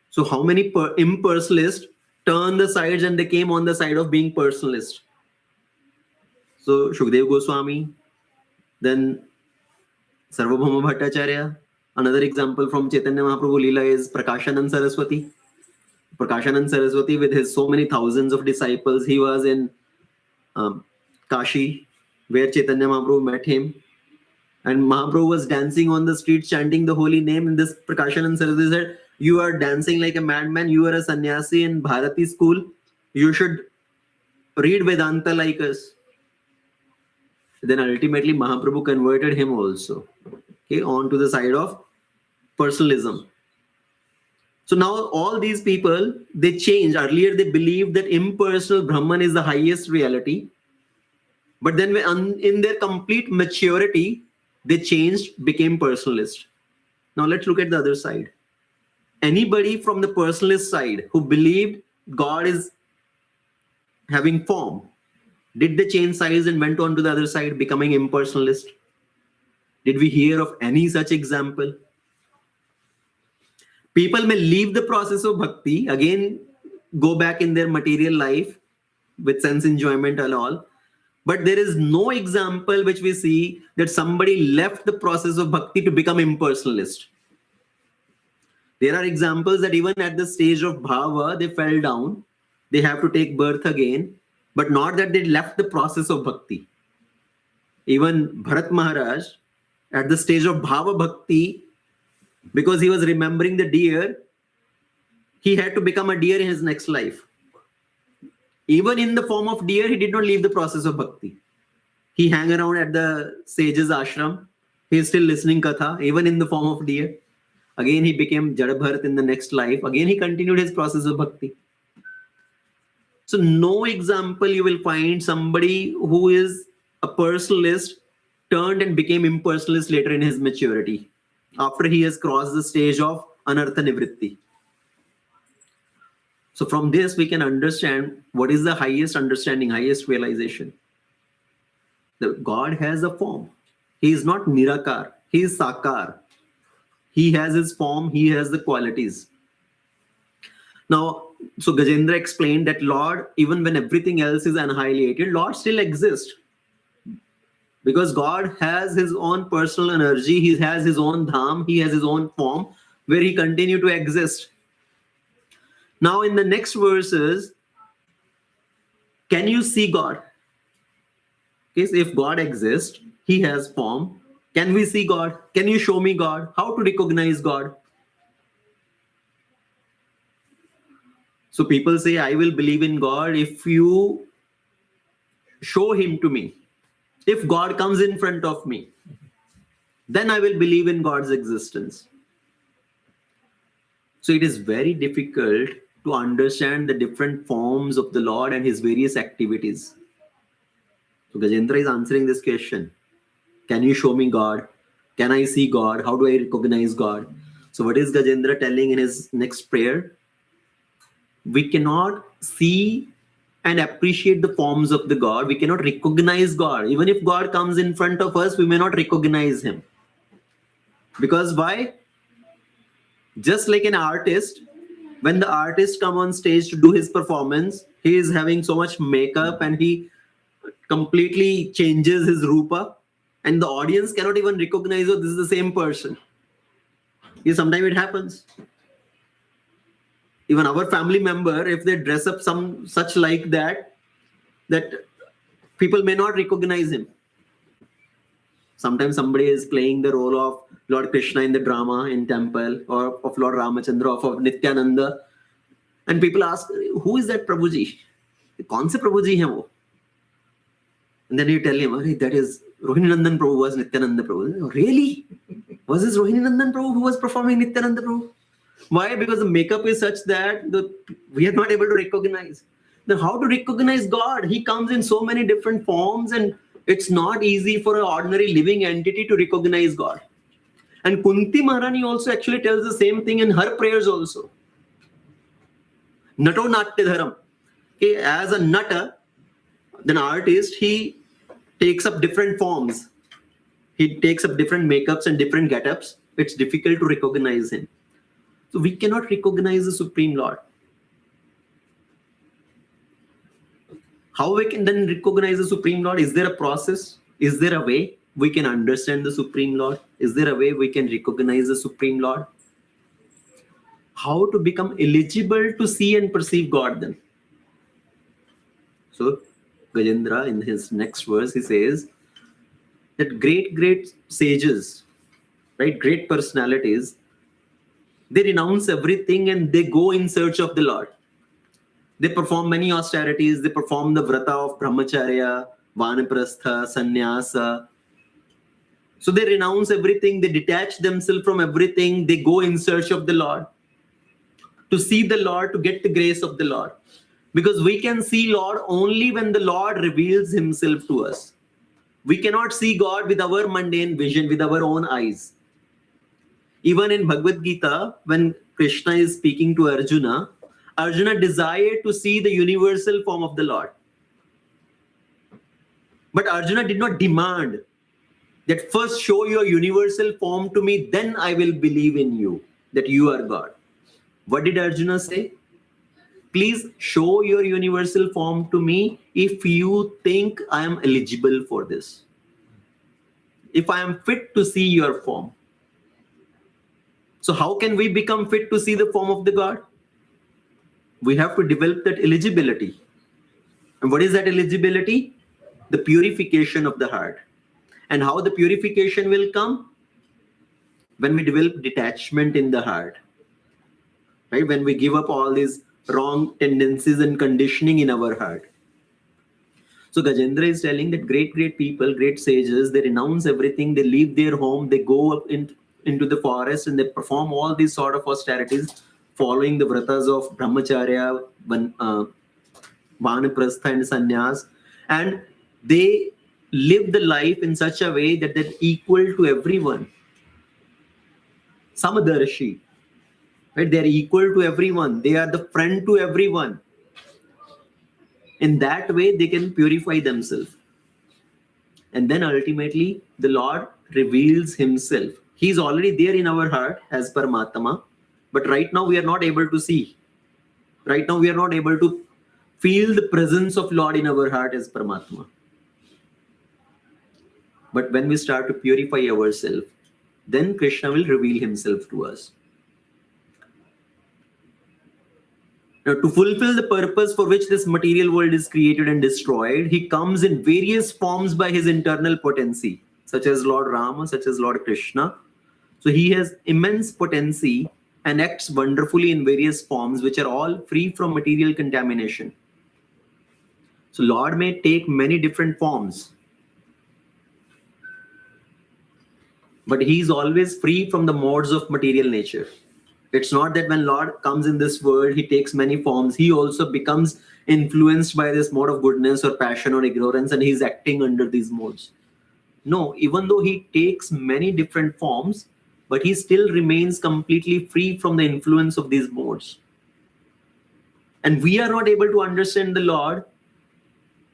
So how many impersonalists turned the sides and they came on the side of being personalist? So Shukdev Goswami, then Sarvabhauma Bhattacharya. Another example from Chaitanya Mahaprabhu Leela is Prakashanand Saraswati. Prakashanand Saraswati with his so many thousands of disciples, he was in Kashi, where Chaitanya Mahaprabhu met him. And Mahaprabhu was dancing on the street, chanting the holy name. And this Prakashanand Saraswati said, you are dancing like a madman. You are a sannyasi in Bharati school. You should read Vedanta like us. Then ultimately Mahaprabhu converted him also, okay, onto the side of personalism. So now all these people, they changed. Earlier they believed that impersonal Brahman is the highest reality. But then in their complete maturity, they changed, became personalist. Now let's look at the other side. Anybody from the personalist side who believed God is having form, did they change sides and went on to the other side, becoming impersonalist? Did we hear of any such example? People may leave the process of bhakti, again go back in their material life with sense enjoyment and all. But there is no example which we see that somebody left the process of bhakti to become impersonalist. There are examples that even at the stage of bhava, they fell down. They have to take birth again. But not that they left the process of bhakti. Even Bharat Maharaj, at the stage of bhava bhakti, because he was remembering the deer, he had to become a deer in his next life. Even in the form of deer, he did not leave the process of bhakti. He hang around at the sage's ashram. He is still listening katha, even in the form of deer. Again, he became Jadabharat in the next life. Again, he continued his process of bhakti. So no example you will find somebody who is a personalist turned and became impersonalist later in his maturity, after he has crossed the stage of anartha nivritti. So from this, we can understand what is the highest understanding, highest realization. That God has a form. He is not Nirakar. He is Sakar. He has his form. He has the qualities. Now, so Gajendra explained that Lord, even when everything else is annihilated, Lord still exists. Because God has his own personal energy. He has his own dham. He has his own form where he continues to exist. Now, in the next verses, can you see God? Okay, so if God exists, he has form. Can we see God? Can you show me God? How to recognize God? So people say, I will believe in God if you show him to me. If God comes in front of me, then I will believe in God's existence. So it is very difficult to understand the different forms of the Lord and his various activities. So Gajendra is answering this question. Can you show me God? Can I see God? How do I recognize God? So what is Gajendra telling in his next prayer? We cannot see and appreciate the forms of the God. We cannot recognize God. Even if God comes in front of us, we may not recognize him. Because why? Just like an artist, when the artist comes on stage to do his performance, he is having so much makeup and he completely changes his rupa, and the audience cannot even recognize, oh, this is the same person. Yeah, sometimes it happens. Even our family member, if they dress up some such like that people may not recognize him. Sometimes somebody is playing the role of Lord Krishna in the drama in temple, or of Lord Ramachandra, of Nityananda, and people ask, who is that Prabhuji? Kaun se Prabhuji hai wo? And then you tell him, okay, that is Rohini Nandan Prabhu was Nityananda Prabhu. Really? Was this Rohini Nandan Prabhu who was performing Nityananda Prabhu? Why? Because the makeup is such that we are not able to recognize. Then how to recognize God? He comes in so many different forms, and it's not easy for an ordinary living entity to recognize God. And Kunti Maharani also actually tells the same thing in her prayers also. Nato Natya Dharam. Okay, as a nata, an artist, he takes up different forms. He takes up different makeups and different get-ups. It's difficult to recognize him. So we cannot recognize the Supreme Lord. How we can then recognize the Supreme Lord? Is there a process? Is there a way we can understand the Supreme Lord? Is there a way we can recognize the Supreme Lord? How to become eligible to see and perceive God then? So Gajendra, in his next verse, he says that great sages, right, great personalities, they renounce everything and they go in search of the Lord. They perform many austerities. They perform the vrata of brahmacharya, vanaprastha, sannyasa. So they renounce everything. They detach themselves from everything. They go in search of the Lord, to see the Lord, to get the grace of the Lord. Because we can see Lord only when the Lord reveals himself to us. We cannot see God with our mundane vision, with our own eyes. Even in Bhagavad Gita, when Krishna is speaking to Arjuna, Arjuna desired to see the universal form of the Lord. But Arjuna did not demand that first show your universal form to me, then I will believe in you, that you are God. What did Arjuna say? Please show your universal form to me if you think I am eligible for this. If I am fit to see your form. So how can we become fit to see the form of the God? We have to develop that eligibility. And what is that eligibility? The purification of the heart. And how the purification will come? When we develop detachment in the heart. right? When we give up all these wrong tendencies and conditioning in our heart. So Gajendra is telling that great people, great sages, they renounce everything, they leave their home, they go up into the forest and they perform all these sort of austerities, following the vratas of brahmacharya, vanaprastha and sannyas, and they live the life in such a way that they're equal to everyone. Samadarshi, right? They're equal to everyone. They are the friend to everyone. In that way, they can purify themselves. And then ultimately, the Lord reveals himself. He's already there in our heart as Paramatma, but right now we are not able to see. Right now we are not able to feel the presence of Lord in our heart as Paramatma. But when we start to purify ourselves, then Krishna will reveal himself to us. Now, to fulfill the purpose for which this material world is created and destroyed, he comes in various forms by his internal potency, such as Lord Rama, such as Lord Krishna. So he has immense potency and acts wonderfully in various forms, which are all free from material contamination. So Lord may take many different forms, but he is always free from the modes of material nature. It's not that when Lord comes in this world, he takes many forms. He also becomes influenced by this mode of goodness or passion or ignorance, and he's acting under these modes. No, even though he takes many different forms, but he still remains completely free from the influence of these modes. And we are not able to understand the Lord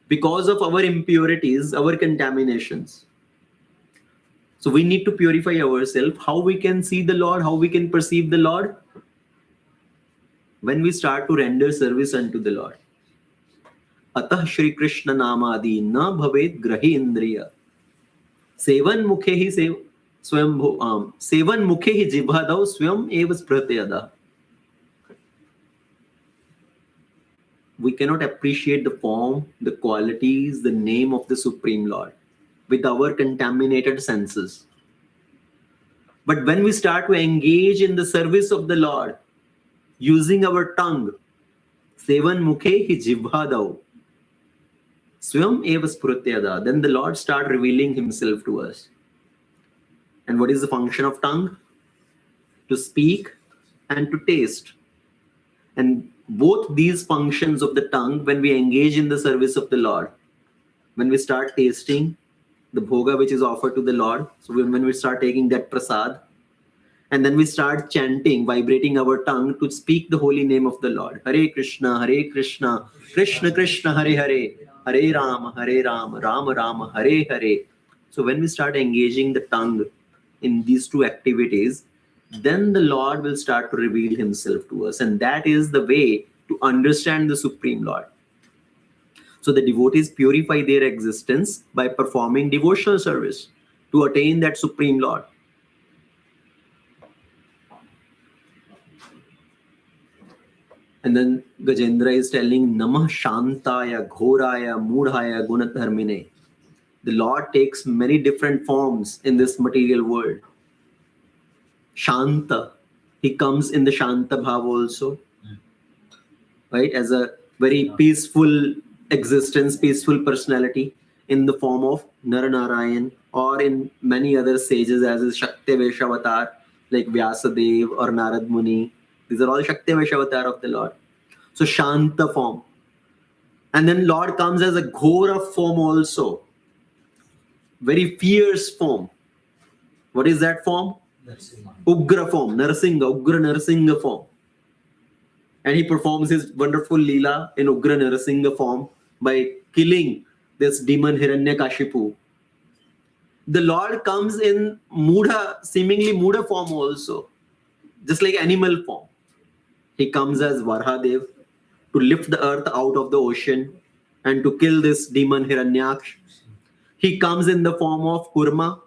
because of our impurities, our contaminations. So we need to purify ourselves. How we can see the Lord, how we can perceive the Lord? When we start to render service unto the Lord. Atah Shri Krishna Namadi na bhavet grahi indriya. Sevan mukhe hi swam sevan mukhe hi jibhadav swam eva spratyada. We cannot appreciate the form, the qualities, the name of the Supreme Lord with our contaminated senses. But when we start to engage in the service of the Lord, using our tongue, sevan mukhe hi jibhadav swam eva sprutyada, then the Lord start revealing himself to us. And what is the function of tongue? To speak and to taste. And both these functions of the tongue, when we engage in the service of the Lord, when we start tasting the bhoga which is offered to the Lord, so when we start taking that prasad, and then we start chanting, vibrating our tongue to speak the holy name of the Lord. Hare Krishna, Krishna Krishna, Hare Hare, Hare Rama, Rama Rama, Hare Hare. So when we start engaging the tongue in these two activities, then the Lord will start to reveal himself to us. And that is the way to understand the Supreme Lord. So the devotees purify their existence by performing devotional service to attain that Supreme Lord. And then Gajendra is telling Namah Shantaya, Ghoraya, Mudhaya, Gunadharmine. The Lord takes many different forms in this material world. Shanta, he comes in the Shanta Bhav also, right? As a very peaceful existence, peaceful personality in the form of Naranarayan, or in many other sages as is Shaktavesha avatar like Vyasadev or Narad Muni. These are all Shaktavesha avatar of the Lord. So Shanta form. And then Lord comes as a Ghora form also. Very fierce form. What is that form? Ugra form, Ugra Narsingha form. And he performs his wonderful Leela in Ugra Narsingha form by killing this demon Hiranyakashipu. The Lord comes in Mudha, seemingly Mudha form also, just like animal form. He comes as Varhadev to lift the earth out of the ocean and to kill this demon Hiranyaksh. He comes in the form of Kurma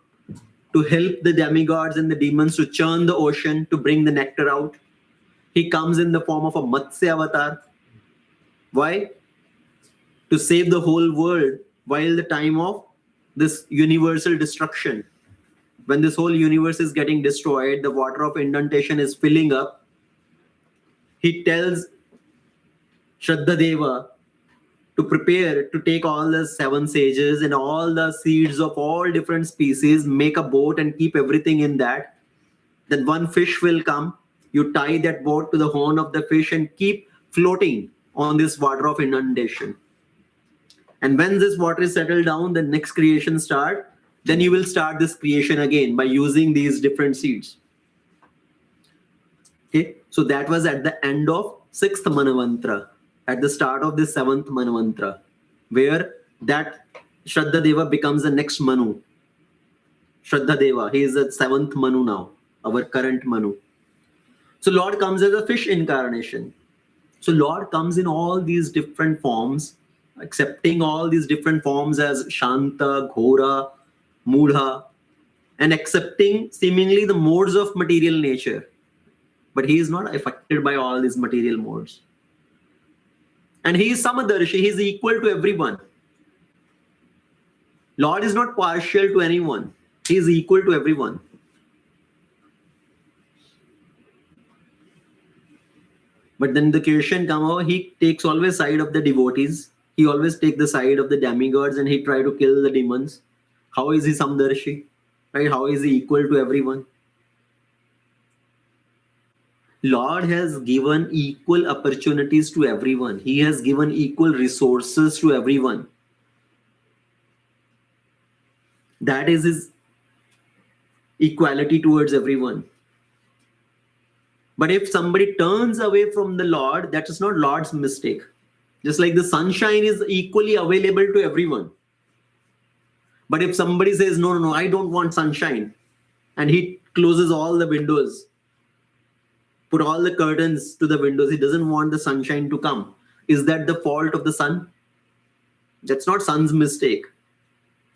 to help the demigods and the demons to churn the ocean to bring the nectar out. He comes in the form of a Matsya avatar. Why? To save the whole world while the time of this universal destruction. When this whole universe is getting destroyed, the water of indentation is filling up. he tells Shraddha to prepare to take all the 7 sages and all the seeds of all different species, make a boat and keep everything in that. Then one fish will come. You tie that boat to the horn of the fish and keep floating on this water of inundation. And when this water is settled down, the next creation start. Then you will start this creation again by using these different seeds. Okay, so that was at the end of 6th Manvantra, at the start of the 7th Manvantra, where that Shraddha Deva becomes the next Manu. Shraddha Deva, he is the 7th Manu now, our current Manu. So Lord comes as a fish incarnation. So Lord comes in all these different forms, accepting all these different forms as Shanta, Ghora, Mudha, and accepting seemingly the modes of material nature. But he is not affected by all these material modes. And he is Samadarshi, he is equal to everyone. Lord is not partial to anyone. He is equal to everyone. But then the question comes over, he takes always side of the devotees. He always takes the side of the demigods and he try to kill the demons. How is he Samdarshi? Right? How is he equal to everyone? Lord has given equal opportunities to everyone. He has given equal resources to everyone. That is his equality towards everyone. But if somebody turns away from the Lord, that is not Lord's mistake. Just like the sunshine is equally available to everyone. But if somebody says, no, I don't want sunshine, and he closes all the windows, put all the curtains to the windows, he doesn't want the sunshine to come, is that the fault of the sun? That's not sun's mistake.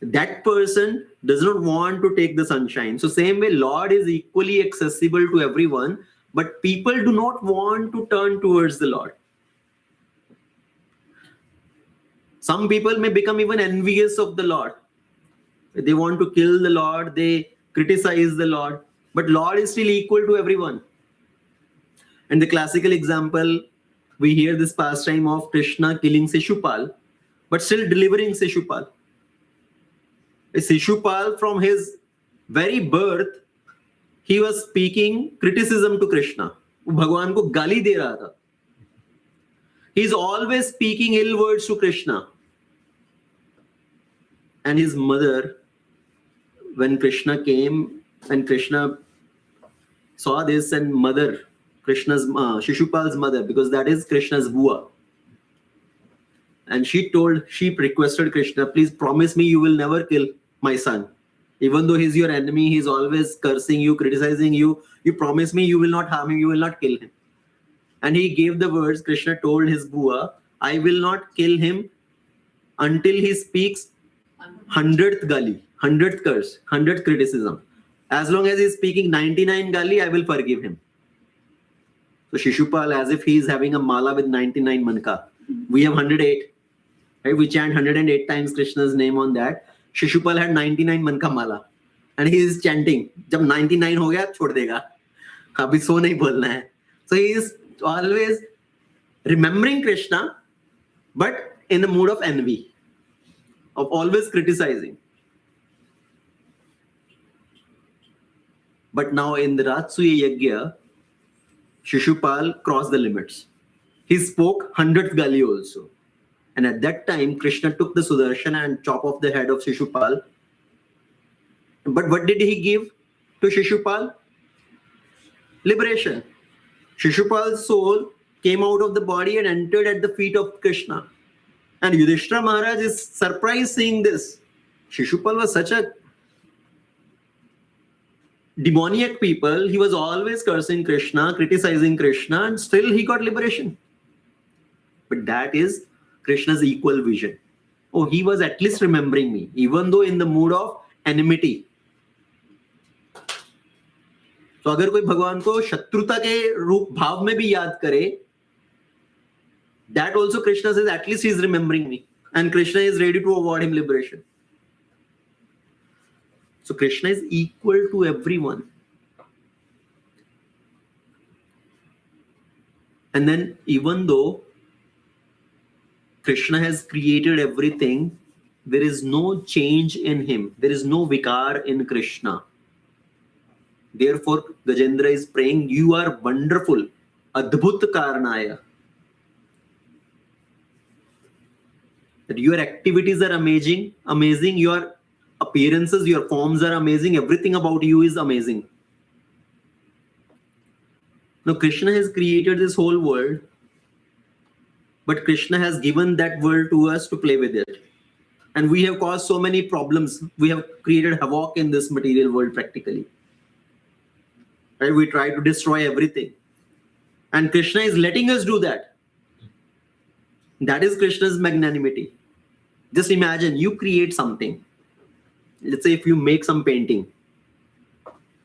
That person does not want to take the sunshine. So same way, Lord is equally accessible to everyone, but people do not want to turn towards the Lord. Some people may become even envious of the Lord. They want to kill the Lord, they criticize the Lord, but Lord is still equal to everyone. And the classical example, we hear this pastime of Krishna killing Shishupal, but still delivering Shishupal. Shishupal, from his very birth, he was speaking criticism to Krishna. Bhagwan ko gali de raha tha. He's always speaking ill words to Krishna. And his mother, when Krishna came and Krishna saw this, and mother, Krishna's Shishupal's mother, because that is Krishna's bua. And she requested Krishna, please promise me you will never kill my son. Even though he's your enemy, he's always cursing you, criticizing you. You promise me you will not harm him, you will not kill him. And he gave the words, Krishna told his bua, I will not kill him until he speaks 100th gali, 100th curse, 100th criticism. As long as he's speaking 99 gali, I will forgive him. So Shishupal, as if he is having a mala with 99 manka. We have 108. Right? We chant 108 times Krishna's name on that. Shishupal had 99 manka mala. And he is chanting. Jab 99 ho gaya, chhod dega. Abhi so nahi bolna hai. So he is always remembering Krishna, but in the mood of envy, of always criticizing. But now in the Ratsuya Yajna, Shishupal crossed the limits. He spoke 100th gali also. And at that time, Krishna took the Sudarshan and chopped off the head of Shishupal. But what did he give to Shishupal? Liberation. Shishupal's soul came out of the body and entered at the feet of Krishna. And Yudhishthira Maharaj is surprised seeing this. Shishupal was such a demoniac people. He was always cursing Krishna, criticizing Krishna, and still he got liberation. But that is Krishna's equal vision. Oh, he was at least remembering me, even though in the mood of enmity. तो अगर कोई भगवान को शत्रुता के रूप भाव में भी याद करे, that also Krishna says, at least he is remembering me. And Krishna is ready to award him liberation. So Krishna is equal to everyone. And then even though Krishna has created everything, there is no change in him. There is no vikar in Krishna. Therefore, Gajendra is praying, you are wonderful. Adbhut Karnaya. That your activities are amazing, your appearances, your forms are amazing, everything about you is amazing. Now, Krishna has created this whole world, but Krishna has given that world to us to play with it. And we have caused so many problems. We have created havoc in this material world practically. Right? We try to destroy everything. And Krishna is letting us do that. That is Krishna's magnanimity. Just imagine you create something. Let's say if you make some painting,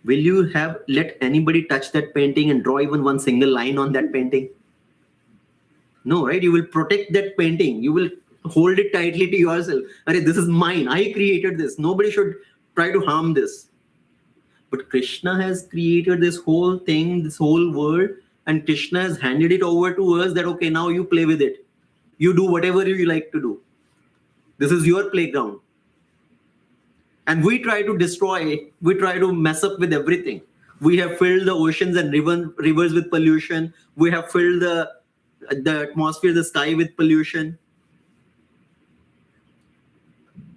will you have let anybody touch that painting and draw even one single line on that painting? No, right? You will protect that painting. You will hold it tightly to yourself. This is mine. I created this. Nobody should try to harm this. But Krishna has created this whole thing, this whole world, and Krishna has handed it over to us that, okay, now you play with it. You do whatever you like to do. This is your playground. And we try to destroy, we try to mess up with everything. We have filled the oceans and rivers with pollution. We have filled the atmosphere, the sky with pollution.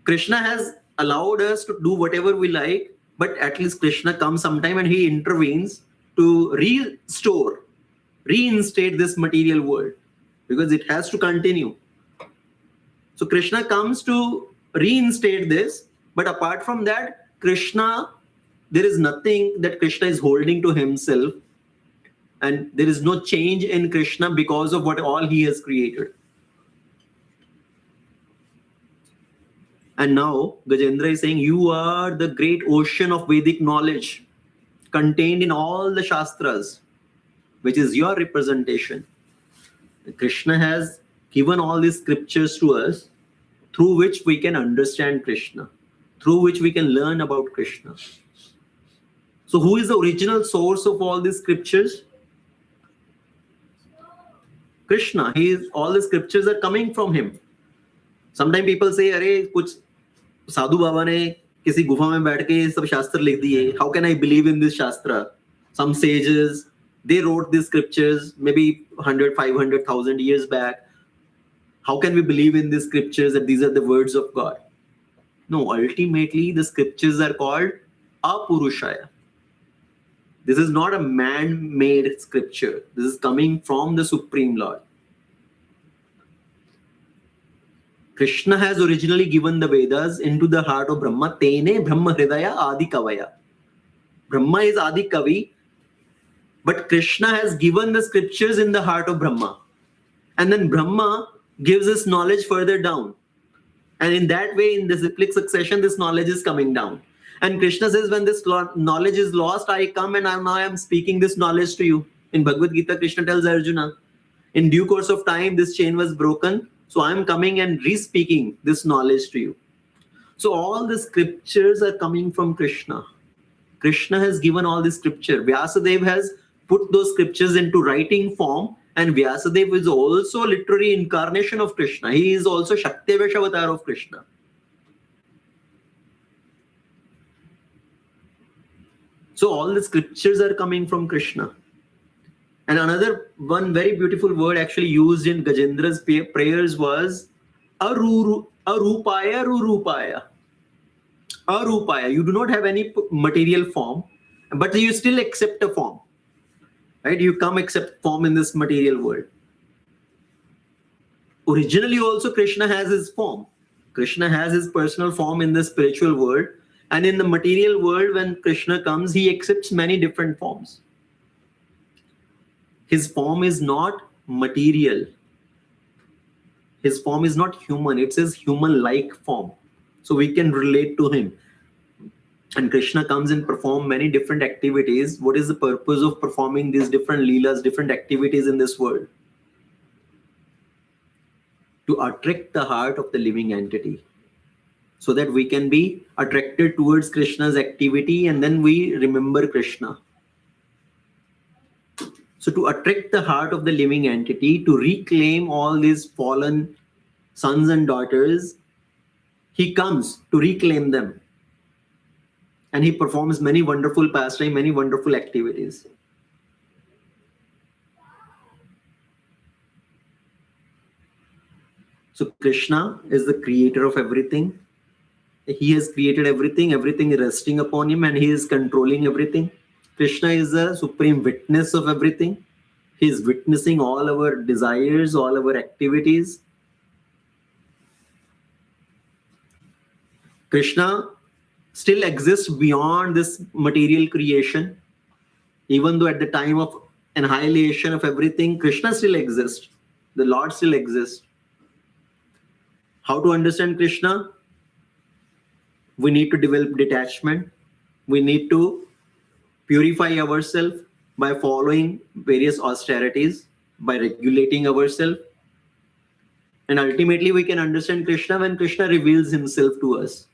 Krishna has allowed us to do whatever we like, but at least Krishna comes sometime and he intervenes to restore, reinstate this material world, because it has to continue. So Krishna comes to reinstate this, but apart from that, Krishna, there is nothing that Krishna is holding to himself, and there is no change in Krishna because of what all he has created. And now Gajendra is saying, you are the great ocean of Vedic knowledge contained in all the Shastras, which is your representation. Krishna has given all these scriptures to us through which we can understand Krishna, through which we can learn about Krishna. So who is the original source of all these scriptures? Krishna. All the scriptures are coming from him. Sometimes people say, अरे कुछ साधु बाबा ने किसी गुफा में बैठ के सब शास्त्र लिख दिए. How can I believe in this shastra? Some sages, they wrote these scriptures maybe 100, 500,000 years back. How can we believe in these scriptures that these are the words of God? No, ultimately the scriptures are called Apurushaya. This is not a man-made scripture. This is coming from the Supreme Lord. Krishna has originally given the Vedas into the heart of Brahma. Tene Brahma Hridaya Adi Kavaya. Brahma is Adi Kavi, but Krishna has given the scriptures in the heart of Brahma. And then Brahma gives his knowledge further down. And in that way, in the cyclic succession, this knowledge is coming down. And Krishna says, when this knowledge is lost, I come and now I am speaking this knowledge to you. In Bhagavad Gita, Krishna tells Arjuna, in due course of time, this chain was broken. So I am coming and re-speaking this knowledge to you. So all the scriptures are coming from Krishna. Krishna has given all the scripture. Vyasadeva has put those scriptures into writing form, and Vyasadeva is also literary incarnation of Krishna. He is also Shaktivesh avatar of Krishna. So all the scriptures are coming from Krishna. And another one very beautiful word actually used in Gajendra's prayers was Arupaya Rurupaya. Arupaya. You do not have any material form, but you still accept a form. Right? You come accept form in this material world. Originally also Krishna has his form. Krishna has his personal form in the spiritual world. And in the material world, when Krishna comes, he accepts many different forms. His form is not material. His form is not human. It's his human-like form. So we can relate to him. And Krishna comes and performs many different activities. What is the purpose of performing these different leelas, different activities in this world? To attract the heart of the living entity, so that we can be attracted towards Krishna's activity and then we remember Krishna. So to attract the heart of the living entity, to reclaim all these fallen sons and daughters, he comes to reclaim them. And he performs many wonderful pastimes, many wonderful activities. So Krishna is the creator of everything. He has created everything, everything is resting upon him, and he is controlling everything. Krishna is the supreme witness of everything. He is witnessing all our desires, all our activities. Krishna still exists beyond this material creation. Even though at the time of annihilation of everything, Krishna still exists. The Lord still exists. How to understand Krishna? We need to develop detachment. We need to purify ourselves by following various austerities, by regulating ourselves. And ultimately, we can understand Krishna when Krishna reveals himself to us.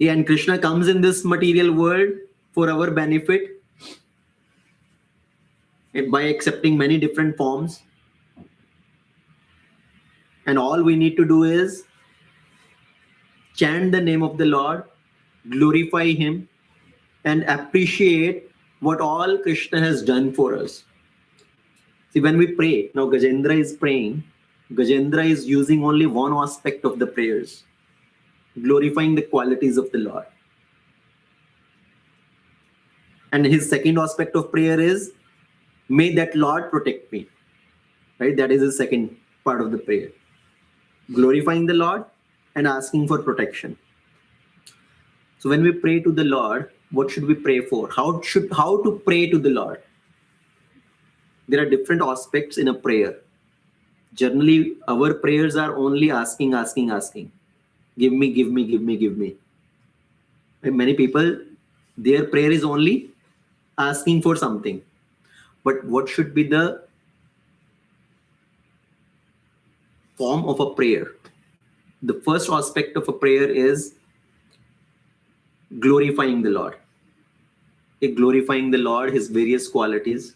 And Krishna comes in this material world for our benefit by accepting many different forms. And all we need to do is chant the name of the Lord, glorify him, and appreciate what all Krishna has done for us. See, when we pray, now Gajendra is praying, Gajendra is using only one aspect of the prayers, glorifying the qualities of the Lord. And his second aspect of prayer is, may that Lord protect me. Right? That is the second part of the prayer. Glorifying the Lord and asking for protection. So when we pray to the Lord, what should we pray for? How to pray to the Lord? There are different aspects in a prayer. Generally, our prayers are only asking. Give me, give me, give me, give me. And many people, their prayer is only asking for something. But what should be the form of a prayer? The first aspect of a prayer is glorifying the Lord. Glorifying the Lord, his various qualities.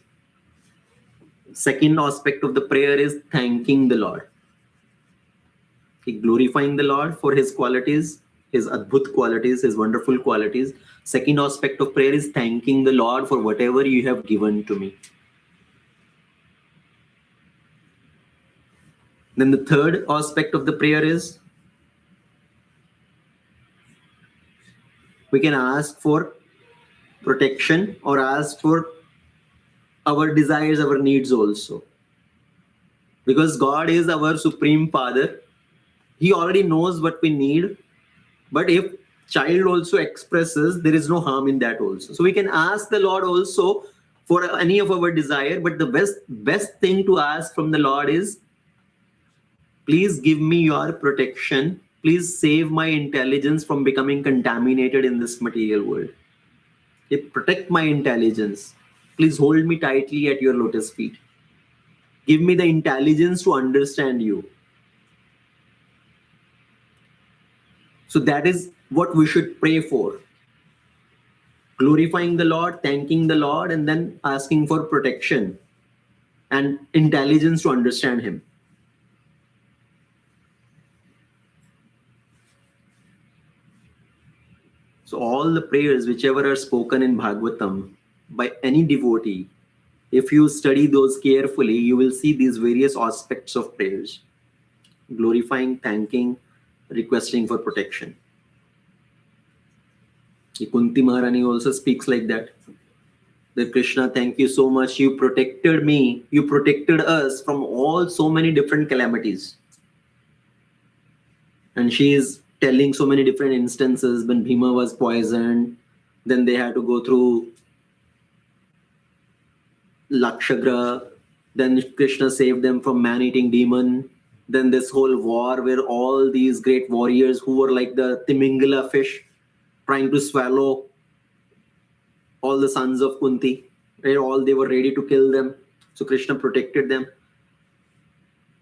Second aspect of the prayer is thanking the Lord. Glorifying the Lord for his qualities, his adbhut qualities, his wonderful qualities. Second aspect of prayer is thanking the Lord for whatever you have given to me. Then the third aspect of the prayer is we can ask for protection or ask for our desires, our needs also. Because God is our Supreme Father. He already knows what we need. But if child also expresses, there is no harm in that also. So we can ask the Lord also for any of our desire. But the best thing to ask from the Lord is, please give me your protection. Please save my intelligence from becoming contaminated in this material world. Protect my intelligence. Please hold me tightly at your lotus feet. Give me the intelligence to understand you. So that is what we should pray for. Glorifying the Lord, thanking the Lord, and then asking for protection and intelligence to understand him. So all the prayers, whichever are spoken in Bhagavatam by any devotee, if you study those carefully, you will see these various aspects of prayers. Glorifying, thanking, requesting for protection. Kunti Maharani also speaks like that. That Krishna, thank you so much. You protected me. You protected us from so many different calamities. And she is telling so many different instances when Bhima was poisoned. Then they had to go through Lakshagra. Then Krishna saved them from man-eating demon. Then this whole war where all these great warriors who were like the Timingala fish trying to swallow all the sons of Kunti. They were ready to kill them. So Krishna protected them.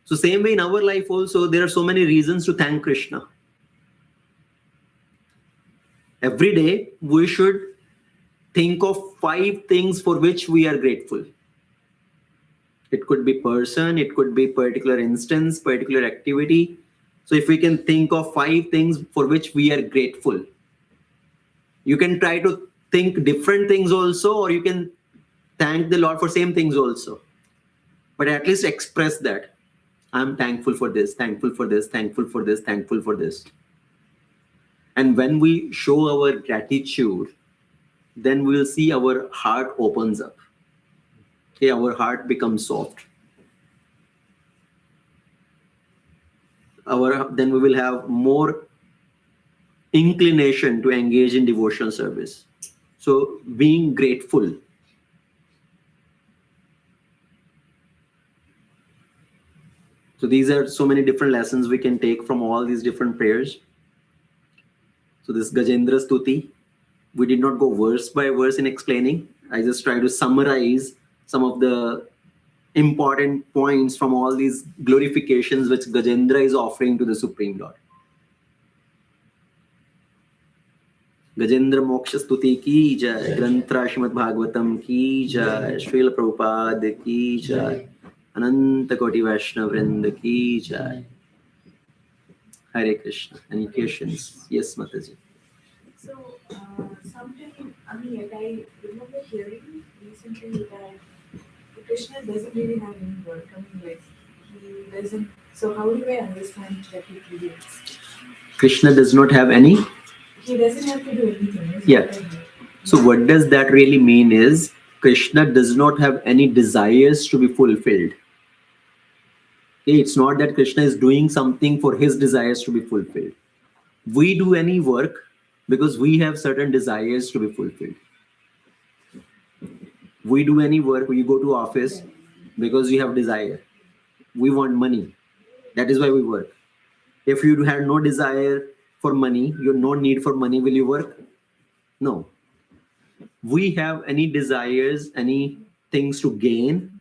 So same way in our life also, there are so many reasons to thank Krishna. Every day we should think of 5 things for which we are grateful. It could be person, it could be particular instance, particular activity. So if we can think of 5 things for which we are grateful, you can try to think different things also, or you can thank the Lord for same things also. But at least express that. I'm thankful for this, thankful for this, thankful for this, thankful for this. And when we show our gratitude, then we'll see our heart opens up. Okay, our heart becomes soft. Then we will have more inclination to engage in devotional service. So being grateful. So these are so many different lessons we can take from all these different prayers. So this Gajendra Stuti, we did not go verse by verse in explaining. I just try to summarize some of the important points from all these glorifications which Gajendra is offering to the Supreme Lord. Gajendra Moksha Stuti ki jai, Grantra Srimad Bhagavatam ki jai, Srila Prabhupada ki jai, Ananta Koti Vaishnava Vrinda ki jai. Hare Krishna. Any questions? Yes, Mataji. So, sometime, I remember hearing recently that Krishna doesn't really have any work. He doesn't. So, how do I understand that he creates? Krishna does not have any? He doesn't have to do anything. Yeah. So, what does that really mean is Krishna does not have any desires to be fulfilled. Okay, it's not that Krishna is doing something for his desires to be fulfilled. We do any work because we have certain desires to be fulfilled. We do any work, you go to office because you have desire. We want money. That is why we work. If you have no desire for money, you have no need for money, will you work? No. We have any desires, any things to gain.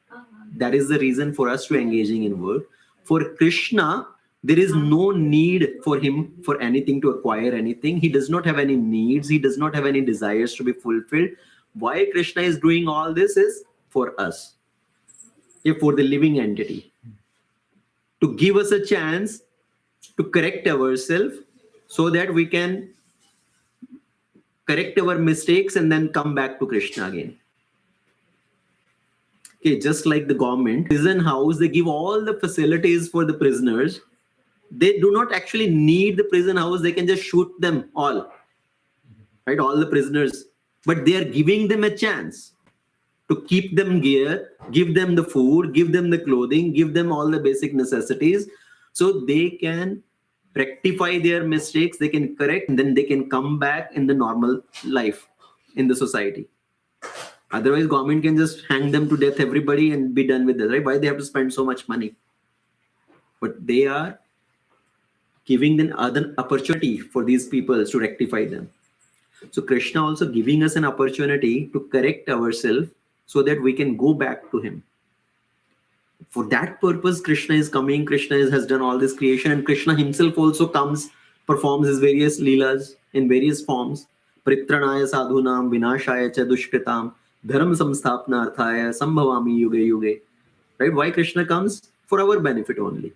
That is the reason for us to engaging in work. For Krishna, there is no need for him for anything, to acquire anything. He does not have any needs. He does not have any desires to be fulfilled. Why Krishna is doing all this is for us, for the living entity, to give us a chance to correct ourselves so that we can correct our mistakes and then come back to Krishna again. Okay, just like the government, prison house, they give all the facilities for the prisoners. They do not actually need the prison house. They can just shoot them all, right? All the prisoners. But they are giving them a chance to keep them gear, give them the food, give them the clothing, give them all the basic necessities so they can rectify their mistakes, they can correct, and then they can come back in the normal life in the society. Otherwise, government can just hang them to death, everybody, and be done with this, right? Why they have to spend so much money? But they are giving them other opportunity for these people to rectify them. So Krishna also giving us an opportunity to correct ourselves so that we can go back to him. For that purpose, Krishna is coming. Krishna has done all this creation, and Krishna himself also comes, performs his various leelas in various forms. Pritranaya sadhunam vinashaya cha dushkritam dharam samstapnarthaya sambhavami yuge yuge. Right? Why Krishna comes? For our benefit only.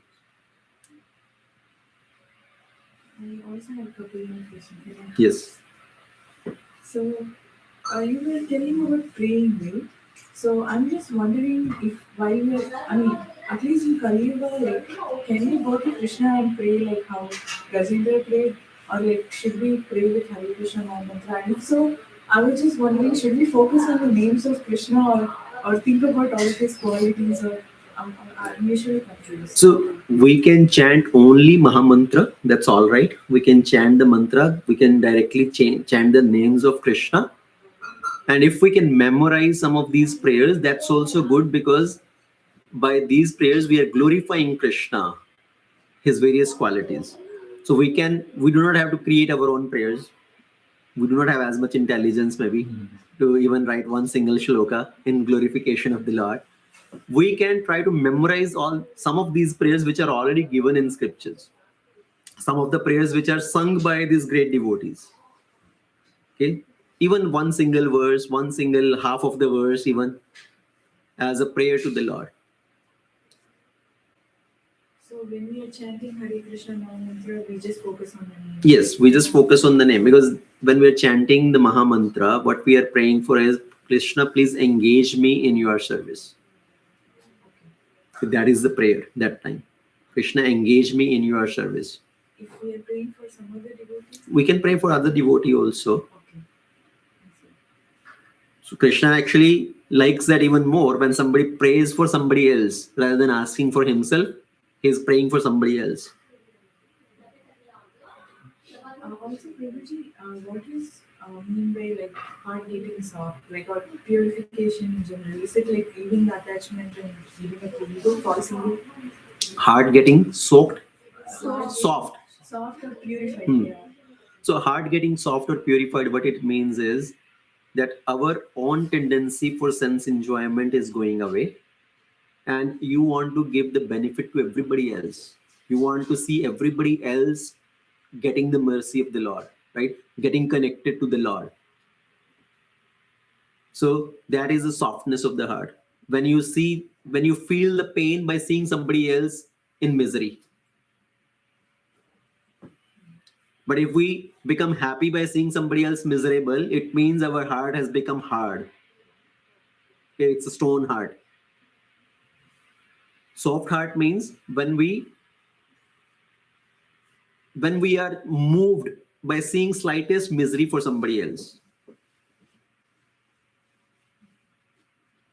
I also have a couple more questions. Yes. So, you were telling about praying, right? So, I'm just wondering if while we're, at least in Kali Yuga, can we go to Krishna and pray like how Gajendra prayed? Or should we pray with Hare Krishna mantra? And if so, I was just wondering, should we focus on the names of Krishna or think about all of his qualities? Or I'm usually confused. So we can chant only Mahamantra. That's all right. We can chant the mantra. We can directly chant the names of Krishna. And if we can memorize some of these prayers, that's also good, because by these prayers we are glorifying Krishna, his various qualities. So we do not have to create our own prayers. We do not have as much intelligence maybe to even write one single shloka in glorification of the Lord. We can try to memorize some of these prayers which are already given in scriptures. Some of the prayers which are sung by these great devotees. Okay. even one single verse, one single half of the verse, even as a prayer to the Lord. So when we are chanting Hare Krishna Mahamantra, we just focus on the name. Yes, we just focus on the name, because when we are chanting the Mahamantra, what we are praying for is, Krishna, please engage me in your service. So that is the prayer that time. Krishna, engage me in your service. If we are praying for some other devotee, We can pray for other devotee also. okay. So Krishna actually likes that even more when somebody prays for somebody else rather than asking for himself. He's praying for somebody else. Also, Prabhuji, what is mean by like heart getting soft, like or purification in general? Is it like leaving the attachment and leaving it to ego, falsely? Heart getting soaked, soft. Soft or purified, yeah. So heart getting soft or purified, what it means is that our own tendency for sense enjoyment is going away, and you want to give the benefit to everybody else. You want to see everybody else getting the mercy of the Lord, right? Getting connected to the Lord. So that is the softness of the heart. When you feel the pain by seeing somebody else in misery. But if we become happy by seeing somebody else miserable, it means our heart has become hard. Okay, it's a stone heart. Soft heart means when we are moved by seeing slightest misery for somebody else.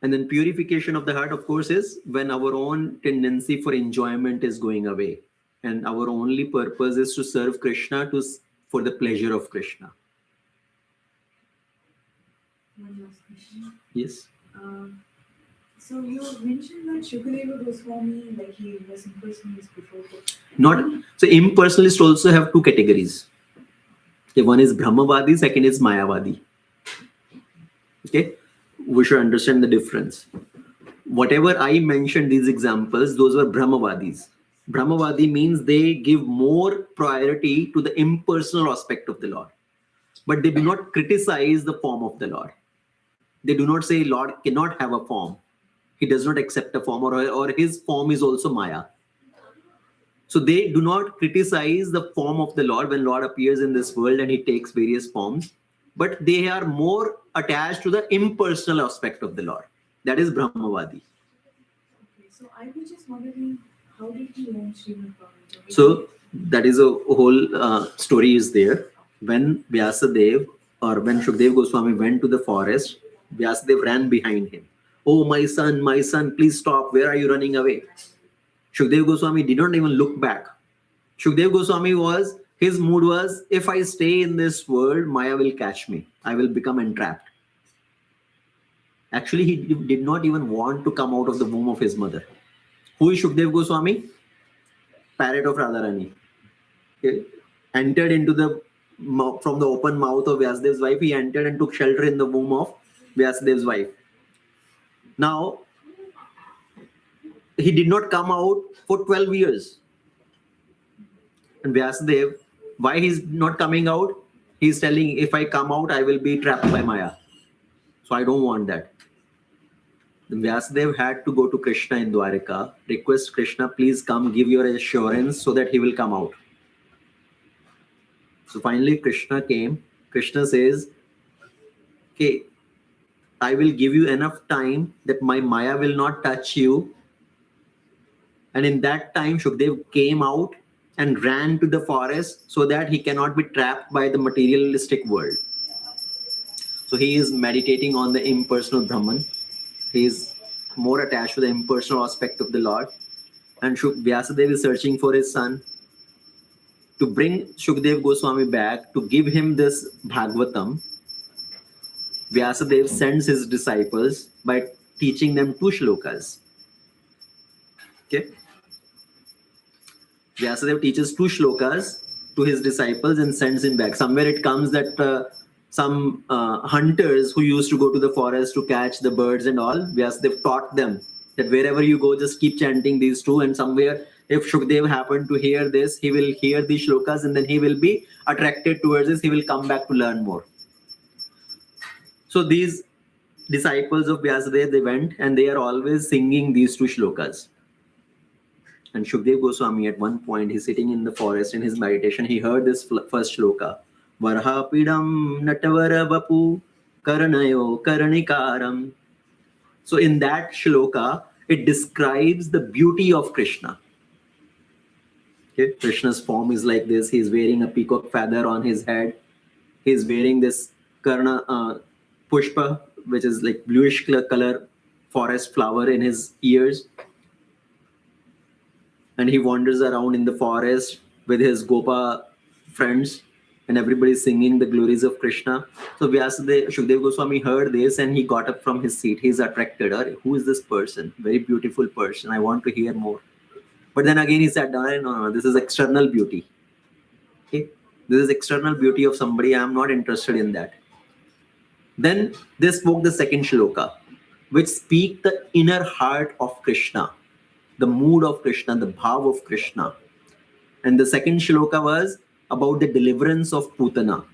And then purification of the heart, of course, is when our own tendency for enjoyment is going away, and our only purpose is to serve Krishna for the pleasure of Krishna. One last question. Yes. So you mentioned that Shukadeva Goswami, like he was impersonalist before. So impersonalists also have two categories. Okay, one is Brahmavadi, second is Mayavadi. Okay, we should understand the difference. Whatever I mentioned, these examples, those were Brahmavadis. Brahmavadi means they give more priority to the impersonal aspect of the Lord, but they do not criticize the form of the Lord. They do not say Lord cannot have a form. He does not accept a form, or his form is also Maya. So they do not criticize the form of the Lord when Lord appears in this world and he takes various forms, but they are more attached to the impersonal aspect of the Lord. That is Brahmavadi. Okay, so I was just wondering, how did he learn Srimad Bhagavatam? So that is a whole story is there. When Vyasadev or when Shukdev Goswami went to the forest, Vyasadev ran behind him. Oh, my son, please stop. Where are you running away? Shukdev Goswami did not even look back. Shukdev Goswami his mood was, if I stay in this world, Maya will catch me. I will become entrapped. Actually, he did not even want to come out of the womb of his mother. Who is Shukdev Goswami? Parrot of Radharani. Okay. Entered into from the open mouth of Vyasadev's wife, he entered and took shelter in the womb of Vyasadev's wife. Now, he did not come out for 12 years. And Vyasadev, why he's not coming out? He's telling, if I come out, I will be trapped by Maya. So I don't want that. Then Vyasadev had to go to Krishna in Dwarika, request Krishna, please come, give your assurance so that he will come out. So finally Krishna came. Krishna says, okay, I will give you enough time that my Maya will not touch you. And in that time, Shukdev came out and ran to the forest so that he cannot be trapped by the materialistic world. So he is meditating on the impersonal Brahman. He is more attached to the impersonal aspect of the Lord. And Vyasadev is searching for his son to bring Shukdev Goswami back, to give him this Bhagavatam. Vyasadev sends his disciples by teaching them 2 shlokas. Okay. Vyasadev teaches 2 shlokas to his disciples and sends him back. Somewhere it comes that some hunters who used to go to the forest to catch the birds and all, Vyasadev taught them that wherever you go, just keep chanting these 2, and somewhere if Shukdev happened to hear this, he will hear these shlokas and then he will be attracted towards this. He will come back to learn more. So these disciples of Vyasadeva, they went and they are always singing these two shlokas. And Shukdev Goswami, at one point, he's sitting in the forest in his meditation. He heard this first shloka. Varhapidam natavara vapu karanayo karanikaram. So in that shloka, it describes the beauty of Krishna. Okay? Krishna's form is like this. He's wearing a peacock feather on his head. He's wearing this karna pushpa, which is like bluish color forest flower in his ears. And he wanders around in the forest with his Gopa friends, and everybody singing the glories of Krishna. So Shukdev Goswami heard this and he got up from his seat. He's attracted. Who is this person? Very beautiful person. I want to hear more. But then again he sat down. No, this is external beauty. Okay, this is external beauty of somebody. I am not interested in that. Then they spoke the second shloka, which speak the inner heart of Krishna, the mood of Krishna, the bhav of Krishna. And the second shloka was about the deliverance of Putana.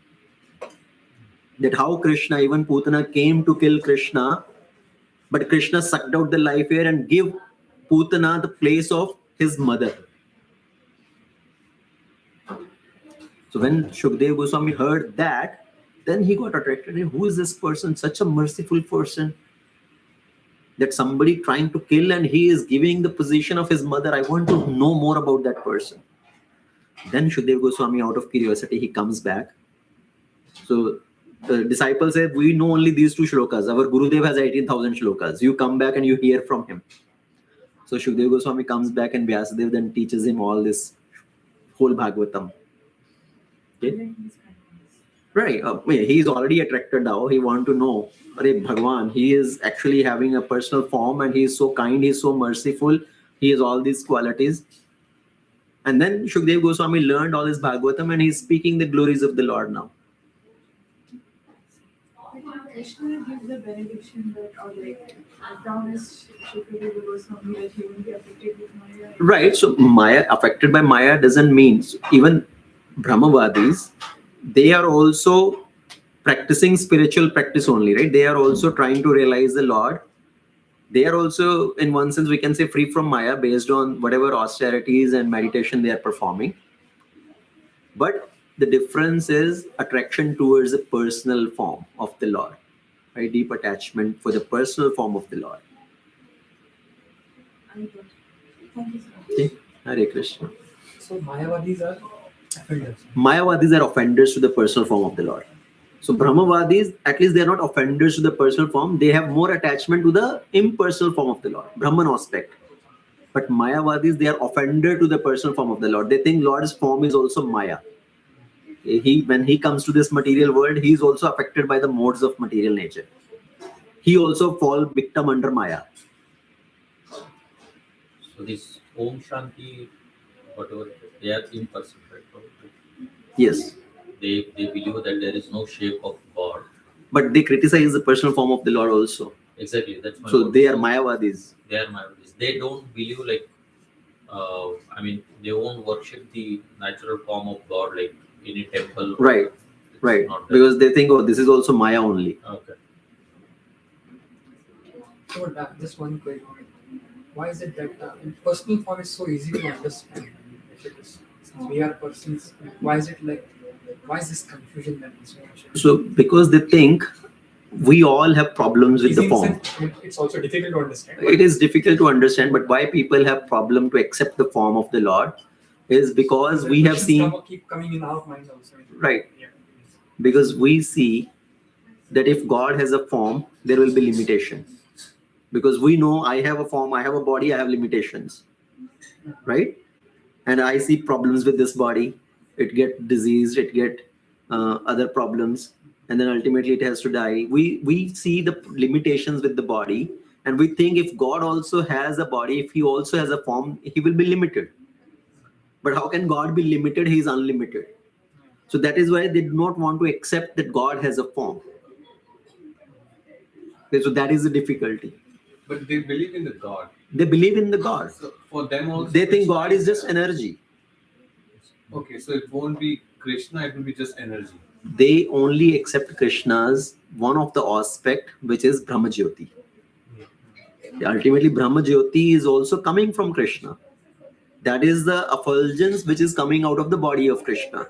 That how Krishna, even Putana came to kill Krishna, but Krishna sucked out the life air and give Putana the place of his mother. So when Shukdev Goswami heard that, then he got attracted. Who is this person? Such a merciful person. That somebody trying to kill and he is giving the position of his mother. I want to know more about that person. Then Shukdev Goswami, out of curiosity, he comes back. So the disciples said, we know only these two shlokas. Our Gurudev has 18,000 shlokas. You come back and you hear from him. So Shukdev Goswami comes back and Vyasadeva then teaches him all this whole Bhagavatam. Okay? Right. He's already attracted now. He want to know, Bhagwan, he is actually having a personal form and he is so kind, he is so merciful, he has all these qualities. And then Shukdev Goswami learned all his Bhagavatam and he's speaking the glories of the Lord now. Krishna gives the benediction that, or like, promised Shukdev Goswami that he won't be affected with Maya. Right. So Maya, affected by Maya doesn't mean, even Brahmavadis, they are also practicing spiritual practice only, right? They are also trying to realize the Lord. They are also, in one sense, we can say free from Maya based on whatever austerities and meditation they are performing. But the difference is attraction towards the personal form of the Lord, right? Deep attachment for the personal form of the Lord. Thank you so much. Okay. Hare Krishna. So Mayavadis are offenders. Mayavadis are offenders to the personal form of the Lord. So Brahmavadis, at least they are not offenders to the personal form. They have more attachment to the impersonal form of the Lord, Brahman aspect. But Mayavadis, they are offended to the personal form of the Lord. They think Lord's form is also Maya. When he comes to this material world, he is also affected by the modes of material nature. He also falls victim under Maya. So this Om Shanti, whatever, they are impersonal, right? Yes. They believe that there is no shape of God. But they criticize the personal form of the Lord also. Exactly. That's my So point. they are Mayavadis. They are Mayavadis. They don't believe like, they won't worship the natural form of God like in a temple. Right. It's Right. not that. Because they think, oh, this is also Maya only. Okay. So just one quick point. Why is it that personal form is so easy to understand? If it is, since we are persons, why is this confusion that is so much? So because they think we all have problems with the Easy in form. sense, it's also difficult to understand. It is difficult to understand, but why people have problem to accept the form of the Lord is because we have seen, keep coming in our mind also. right, Yeah. because we see that if God has a form, there will be limitation. Because we know I have a form, I have a body, I have limitations, right? And I see problems with this body. It get diseased, it get other problems, and then ultimately it has to die. We see the limitations with the body, and we think if God also has a body, if he also has a form, he will be limited. But how can God be limited? He is unlimited. So that is why they do not want to accept that God has a form. Okay, so that is the difficulty. But they believe in the God. They believe in the God. So for them also, They think Krishna God is just energy. Okay, so it won't be Krishna, it will be just energy. they only accept Krishna's one of the aspect, which is Brahma Jyoti. Ultimately, Brahma Jyoti is also coming from Krishna. That is the effulgence which is coming out of the body of Krishna,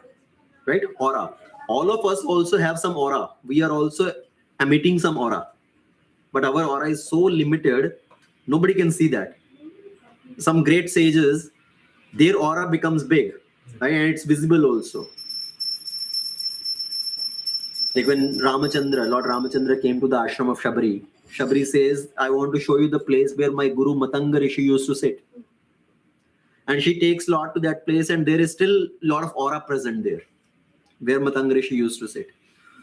right? Aura. All of us also have some aura. We are also emitting some aura, but our aura is so limited, nobody can see that. Some great sages, their aura becomes big, right? And it's visible also. Like when Lord Ramachandra came to the ashram of Shabri, Shabri says, I want to show you the place where my Guru Matanga Rishi used to sit. And she takes Lord to that place, and there is still a lot of aura present there, where Matanga Rishi used to sit.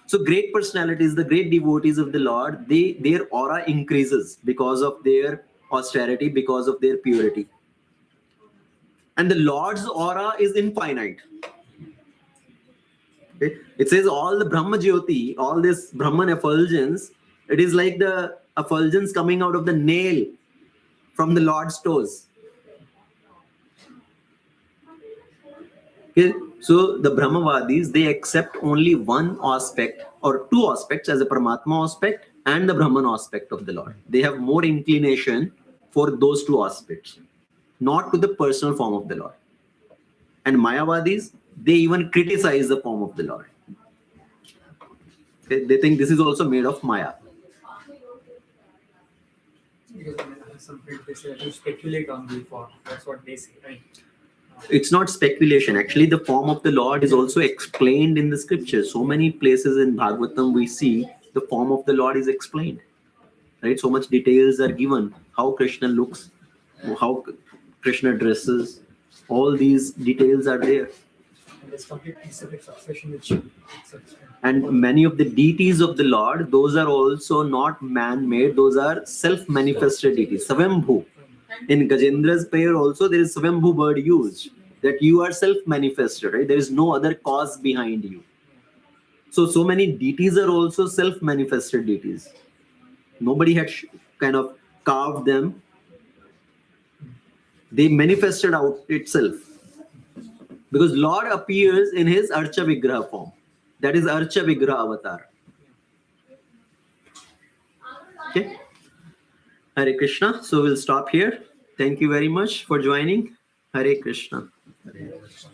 So great personalities, the great devotees of the Lord, their aura increases because of their austerity, because of their purity. And the Lord's aura is infinite. Okay? It says all the Brahma Jyoti, all this Brahman effulgence, it is like the effulgence coming out of the nail from the Lord's toes. Okay? So the Brahmavadis, they accept only one aspect or two aspects as a Paramatma aspect and the Brahman aspect of the Lord. They have more inclination for those two aspects, not to the personal form of the Lord. And Mayavadis, they even criticize the form of the Lord. Okay? They think this is also made of Maya. Because some friends they say to speculate on the form. That's what they say, right? It's not speculation. Actually, the form of the Lord is also explained in the scriptures. So many places in Bhagavatam we see the form of the Lord is explained. Right? So much details are given. How Krishna looks, how Krishna dresses. All these details are there. And there's complete separate succession which accepts. And many of the deities of the Lord, those are also not man-made. Those are self-manifested deities. Savambhu. In Gajendra's prayer also there is Savambhu word used. That you are self-manifested, right? There is no other cause behind you. So many deities are also self-manifested deities. Nobody had kind of carved them. They manifested out itself. Because Lord appears in his Archa Vigraha form. That is Archa Vigraha avatar. Okay. Hare Krishna. So we'll stop here. Thank you very much for joining. Hare Krishna. Hare Krishna.